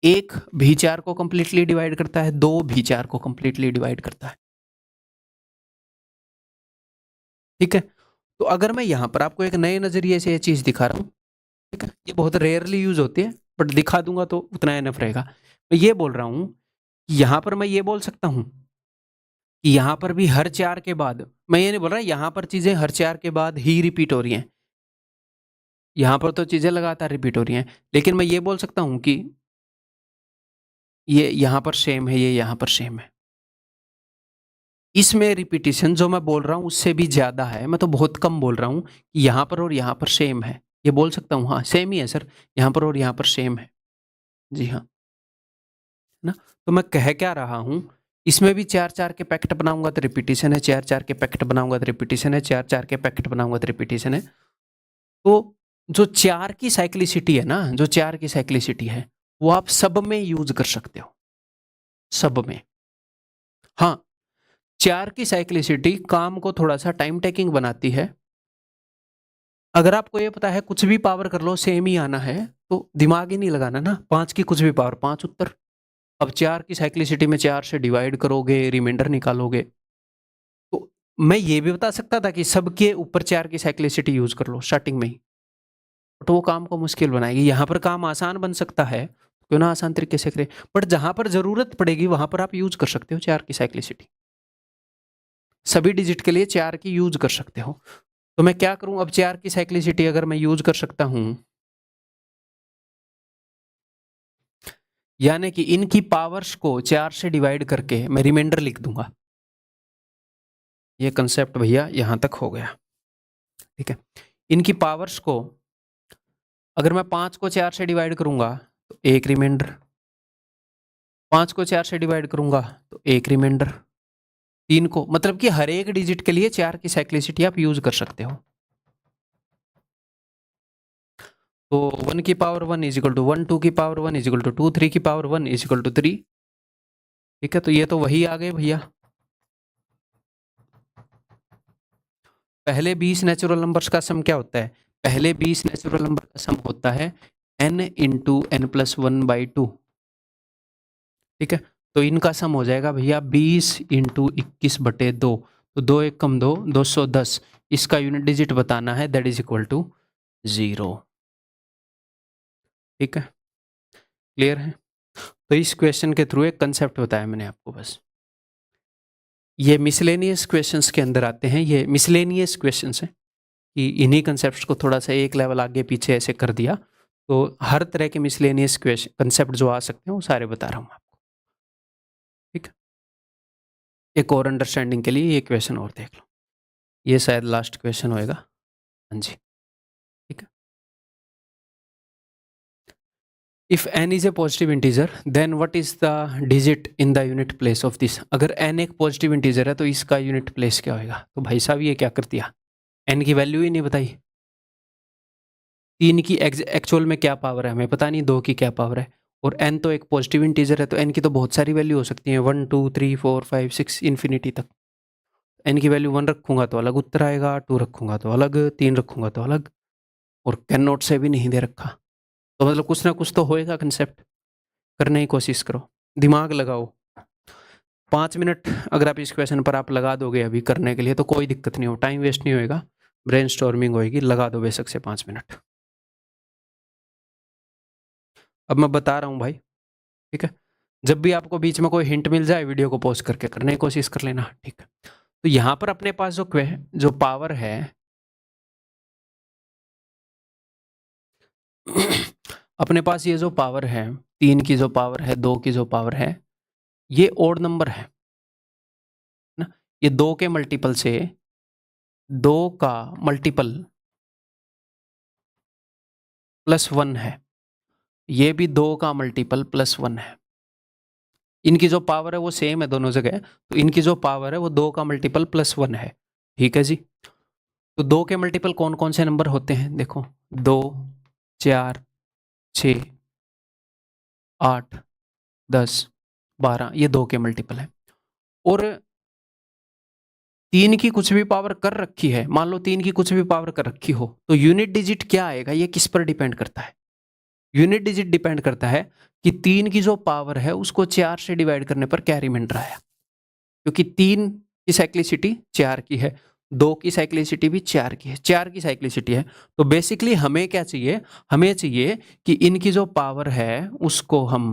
1 भी 4 को कंप्लीटली डिवाइड करता है, 2 भी 4 को कंप्लीटली डिवाइड करता है। ठीक है। तो अगर मैं यहां पर आपको एक नए नजरिए से ये चीज दिखा रहा हूं, ठीक है, ये बहुत रेयरली यूज होती है, बट दिखा दूंगा तो उतना एनफ रहेगा। मैं ये बोल रहा हूं कि यहां पर मैं ये बोल सकता हूं कि यहां पर भी हर 4 के बाद, मैं ये नहीं बोल रहा यहां पर चीजें हर 4 के बाद ही रिपीट हो रही हैं, यहां पर तो चीजें लगातार रिपीट हो रही हैं, लेकिन मैं ये बोल सकता हूं कि ये यहां पर सेम है, ये यहां पर सेम है। इसमें रिपीटिशन जो मैं बोल रहा हूं उससे भी ज्यादा है, मैं तो बहुत कम बोल रहा हूं कि यहां पर और यहां पर सेम है। ये बोल सकता हूं हाँ सेम ही है सर, यहां पर और यहां पर सेम है। जी हाँ। ना, तो मैं कह क्या रहा हूं, इसमें भी 4 4 के पैकेट बनाऊंगा तो रिपीटिशन है, 4 4 के पैकेट बनाऊंगा तो रिपीटिशन है, 4 4 के पैकेट बनाऊंगा तो रिपीटिशन है। तो जो 4 की साइक्लिसिटी है ना, जो 4 की साइक्लिसिटी है, वो आप सब में यूज कर सकते हो, सब में। हाँ, 4 की साइक्लिसिटी काम को थोड़ा सा टाइम टेकिंग बनाती है। अगर आपको ये पता है कुछ भी पावर कर लो सेम ही आना है, तो दिमाग ही नहीं लगाना ना, 5 की कुछ भी पावर 5 उत्तर। अब 4 की साइक्लिसिटी में 4 से डिवाइड करोगे, रिमाइंडर निकालोगे। तो मैं ये भी बता सकता था कि सबके ऊपर 4 की साइक्लिसिटी यूज कर लो स्टार्टिंग में ही, बट वो काम को मुश्किल बनाएगी। यहां पर काम आसान बन सकता है, क्यों ना आसान तरीके से करें, बट जहां पर जरूरत पड़ेगी वहां पर आप यूज कर सकते हो 4 की साइक्लिसिटी। सभी डिजिट के लिए 4 की यूज कर सकते हो। तो मैं क्या करूं, अब 4 की साइक्लिसिटी अगर मैं यूज कर सकता हूं, यानी कि इनकी पावर्स को 4 से डिवाइड करके मैं रिमाइंडर लिख दूंगा। ये कंसेप्ट भैया यहां तक हो गया। ठीक है। इनकी पावर्स को अगर मैं 5 को 4 से डिवाइड करूंगा तो एक रिमाइंडर, 5 को 4 से डिवाइड करूंगा तो एक रिमाइंडर, 3 को, मतलब कि हर एक डिजिट के लिए 4 की साइक्लिसिटी आप यूज कर सकते हो। तो 1 की पावर 1 इज इक्वल टू 1, 2 की पावर 1 इज इक्वल टू 2, 3 की पावर 1 इज इक्वल टू 3। ठीक है। तो ये तो वही आ गए भैया, पहले 20 नेचुरल नंबर्स का सम क्या होता है? पहले 20 नेचुरल नंबर का सम होता है n इंटू एन प्लस 1/2। ठीक है। तो इनका सम हो जाएगा भैया 20 इंटू 21/2, तो 2 1 कम 2, 210। इसका यूनिट डिजिट बताना है, दैट इज इक्वल टू 0। ठीक है, क्लियर है? तो इस क्वेश्चन के थ्रू एक कंसेप्ट बताया मैंने आपको बस। ये मिसलेनियस क्वेश्चंस के अंदर आते हैं, ये मिसलेनियस क्वेश्चंस हैं कि इन्हीं कंसेप्ट्स को थोड़ा सा एक लेवल आगे पीछे ऐसे कर दिया, तो हर तरह के मिसलेनियस क्वेश्चन कंसेप्ट जो आ सकते हैं वो सारे बता रहा हूँ आपको। ठीक है, एक और अंडरस्टैंडिंग के लिए ये क्वेश्चन और देख लो, ये शायद लास्ट क्वेश्चन होएगा। हाँ जी, ठीक है। If n is a positive integer then what is the digit in the unit place of this. अगर n एक पॉजिटिव इंटीजर है तो इसका यूनिट प्लेस क्या होएगा? तो भाई साहब ये क्या कर दिया, n की वैल्यू ही नहीं बताई। 3 की एक्चुअल में क्या पावर है हमें पता नहीं, 2 की क्या पावर है, और n तो एक पॉजिटिव इंटीजर है तो n की तो बहुत सारी वैल्यू हो सकती है, 1 2 3 4 5 6 इन्फिनिटी तक। n की वैल्यू 1 रखूंगा तो अलग उत्तर आएगा, 2 रखूंगा तो अलग, 3 रखूंगा तो अलग, और कैन नॉट से भी नहीं दे रखा। तो मतलब कुछ ना कुछ तो होएगा कंसेप्ट, करने की कोशिश करो, दिमाग लगाओ। 5 मिनट अगर आप इस क्वेश्चन पर आप लगा दोगे अभी करने के लिए तो कोई दिक्कत नहीं हो, टाइम वेस्ट नहीं होएगा, ब्रेनस्टॉर्मिंग होएगी, लगा दो बेशक से 5 मिनट। अब मैं बता रहा हूँ भाई, ठीक है। जब भी आपको बीच में कोई हिंट मिल जाए वीडियो को पॉज करके करने की कोशिश कर लेना, ठीक है। तो यहां पर अपने पास जो पावर है अपने पास ये जो पावर है, 3 की जो पावर है, 2 की जो पावर है, ये ओड नंबर है ना। ये 2 के मल्टीपल से 2 का मल्टीपल +1 है, ये भी 2 का मल्टीपल +1 है। इनकी जो पावर है वो सेम है दोनों जगह, तो इनकी जो पावर है वो 2 का मल्टीपल +1 है, ठीक है जी। तो 2 के मल्टीपल कौन कौन से नंबर होते हैं देखो, 2 4 6 8 10 12, ये 2 के मल्टीपल है। और 3 की कुछ भी पावर कर रखी है, मान लो 3 की कुछ भी पावर कर रखी हो, तो यूनिट डिजिट क्या आएगा, ये किस पर डिपेंड करता है? यूनिट डिजिट डिपेंड करता है कि 3 की जो पावर है उसको 4 से डिवाइड करने पर क्या रिमाइंडर आया, क्योंकि 3 की साइक्लिसिटी 4 की है, 2 की साइक्लिसिटी भी 4 की है, 4 की साइक्लिसिटी है। तो बेसिकली हमें क्या चाहिए, हमें चाहिए कि इनकी जो पावर है उसको हम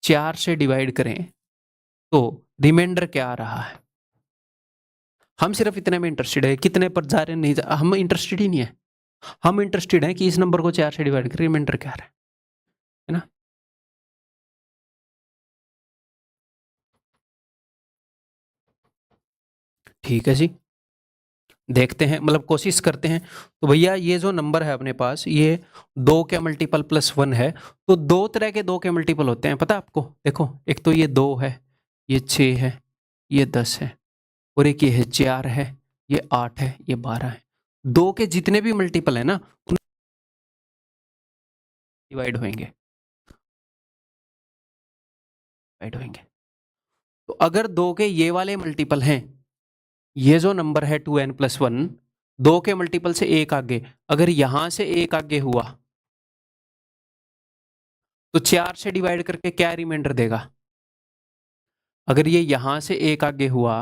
4 से डिवाइड करें तो रिमाइंडर क्या आ रहा है। हम सिर्फ इतने में इंटरेस्टेड है, कितने पर जा रहे नहीं हम इंटरेस्टेड ही नहीं है, हम इंटरेस्टेड है कि इस नंबर को 4 से डिवाइड करें रिमाइंडर क्या आ रहा है ना। ठीक है जी, देखते हैं, मतलब कोशिश करते हैं। तो भैया ये जो नंबर है अपने पास, ये 2 के मल्टीपल +1 है, तो 2 तरह के 2 के मल्टीपल होते हैं पता है आपको। देखो एक तो ये 2 है, ये 6 है, ये 10 है, और एक ये है 4 है, ये 8 है, ये 12 है। 2 के जितने भी मल्टीपल है ना उन डिवाइड होंगे, डिवाइड होंगे। तो अगर 2 के ये वाले मल्टीपल हैं, ये जो नंबर है 2n+1, 2 के मल्टीपल से एक आगे, अगर यहां से एक आगे हुआ तो 4 से डिवाइड करके क्या रिमाइंडर देगा। अगर ये यहां से एक आगे हुआ,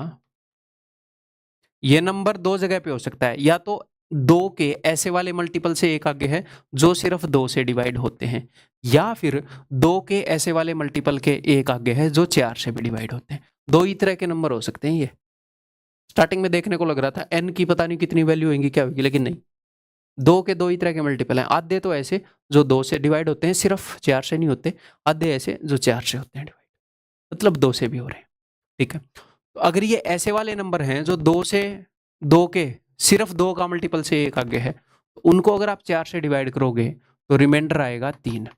ये नंबर 2 जगह पे हो सकता है, या तो 2 के ऐसे वाले मल्टीपल से एक आगे है जो सिर्फ 2 से डिवाइड होते हैं, या फिर 2 के ऐसे वाले मल्टीपल के एक आगे है जो 4 से भी डिवाइड होते हैं। 2 ही तरह के नंबर हो सकते हैं ये। स्टार्टिंग में देखने को लग रहा था n की पता नहीं कितनी वैल्यू होगी क्या होगी, लेकिन नहीं, 2 के 2 ही तरह के मल्टीपल हैं। आधे तो ऐसे जो 2 से डिवाइड होते हैं, सिर्फ 4 से नहीं होते, आधे ऐसे जो 4 से होते हैं डिवाइड, मतलब 2 से भी हो रहे हैं, ठीक है। तो अगर ये ऐसे वाले नंबर हैं जो 2 के सिर्फ 2 का मल्टीपल से एक आगे है, तो उनको अगर आप 4 से डिवाइड करोगे तो रिमाइंडर आएगा 3।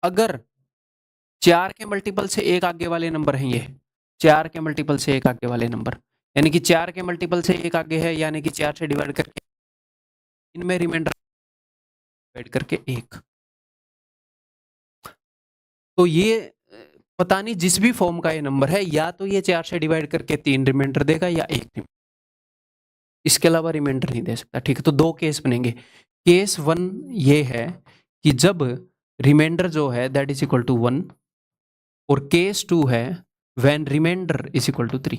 अगर 4 के मल्टीपल से एक आगे वाले नंबर हैं, ये 4 के मल्टीपल से एक आगे वाले नंबर, यानी कि 4 के मल्टीपल से एक आगे है, यानी कि 4 से डिवाइड करके इनमें रिमाइंडर डिवाइड करके 1। तो ये पता नहीं जिस भी फॉर्म का ये नंबर है, या तो ये 4 से डिवाइड करके 3 रिमाइंडर देगा या 1, इसके अलावा रिमाइंडर नहीं दे सकता, ठीक है। तो 2 केस बनेंगे। केस 1 ये है कि जब रिमाइंडर जो है दैट इज इक्वल टू 1, और केस 2 है when remainder is equal to 3।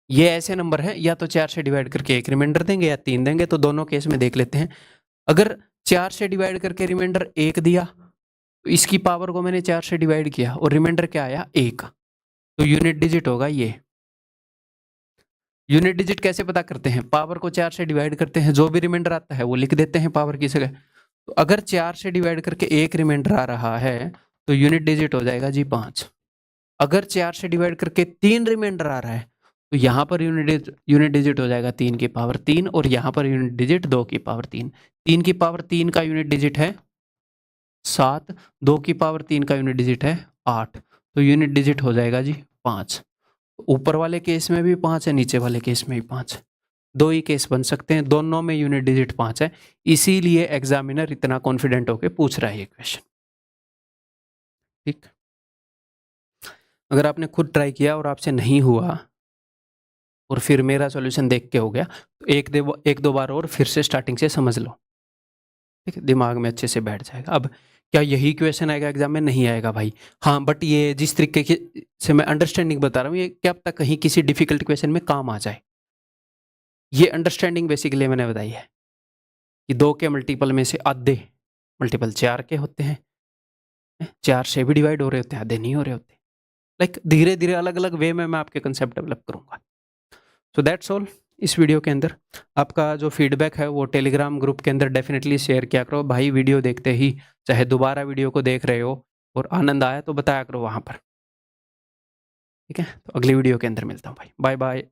ये ऐसे नंबर है या तो 4 से डिवाइड करके 1 रिमाइंडर देंगे या 3 देंगे, तो दोनों केस में देख लेते हैं। अगर 4 से डिवाइड करके रिमाइंडर 1 दिया, तो इसकी पावर को मैंने 4 से डिवाइड किया और रिमाइंडर क्या आया 1, तो यूनिट डिजिट होगा ये। यूनिट डिजिट कैसे पता करते हैं? पावर को 4 से डिवाइड करते हैं, जो भी रिमाइंडर आता है वो लिख देते हैं पावर की जगह। तो अगर 4 से डिवाइड करके 1 रिमाइंडर आ रहा है तो यूनिट डिजिट हो जाएगा जी 5। अगर 4 से डिवाइड करके 3 रिमाइंडर आ रहा है तो यहाँ पर यूनिट डिजिट हो जाएगा 3 की पावर 3 और यहाँ पर यूनिट डिजिट 2 की पावर 3। 3 की पावर 3 का यूनिट डिजिट है 7, 2 की पावर 3 का यूनिट डिजिट है 8, तो यूनिट डिजिट हो जाएगा जी 5। ऊपर वाले केस में भी 5 है, नीचे वाले केस में भी 5 है, 2 ही केस बन सकते हैं, दोनों में यूनिट डिजिट 5 है, इसीलिए एग्जामिनर इतना कॉन्फिडेंट होकर पूछ रहा है ये क्वेश्चन। ठीक, अगर आपने खुद ट्राई किया और आपसे नहीं हुआ और फिर मेरा सॉल्यूशन देख के हो गया तो एक दो बार और फिर से स्टार्टिंग से समझ लो, ठीक है, दिमाग में अच्छे से बैठ जाएगा। अब क्या यही क्वेश्चन आएगा एग्जाम में? नहीं आएगा भाई, हाँ, बट ये जिस तरीके के से मैं अंडरस्टैंडिंग बता रहा हूँ, ये क्या पता कहीं किसी डिफिकल्ट क्वेश्चन में काम आ जाए। ये अंडरस्टैंडिंग बेसिकली मैंने बताई है कि 2 के मल्टीपल में से आधे मल्टीपल 4 के होते हैं, 4 से भी डिवाइड हो रहे होते हैं, आधे नहीं हो रहे होते। लाइक धीरे धीरे अलग अलग वे में मैं आपके कंसेप्ट डेवलप करूंगा। सो दैट्स ऑल इस वीडियो के अंदर। आपका जो फीडबैक है वो टेलीग्राम ग्रुप के अंदर डेफिनेटली शेयर किया करो भाई। वीडियो देखते ही चाहे दोबारा वीडियो को देख रहे हो और आनंद आया तो बताया करो वहाँ पर, ठीक है। तो अगली वीडियो के अंदर मिलता हूँ भाई, बाय बाय।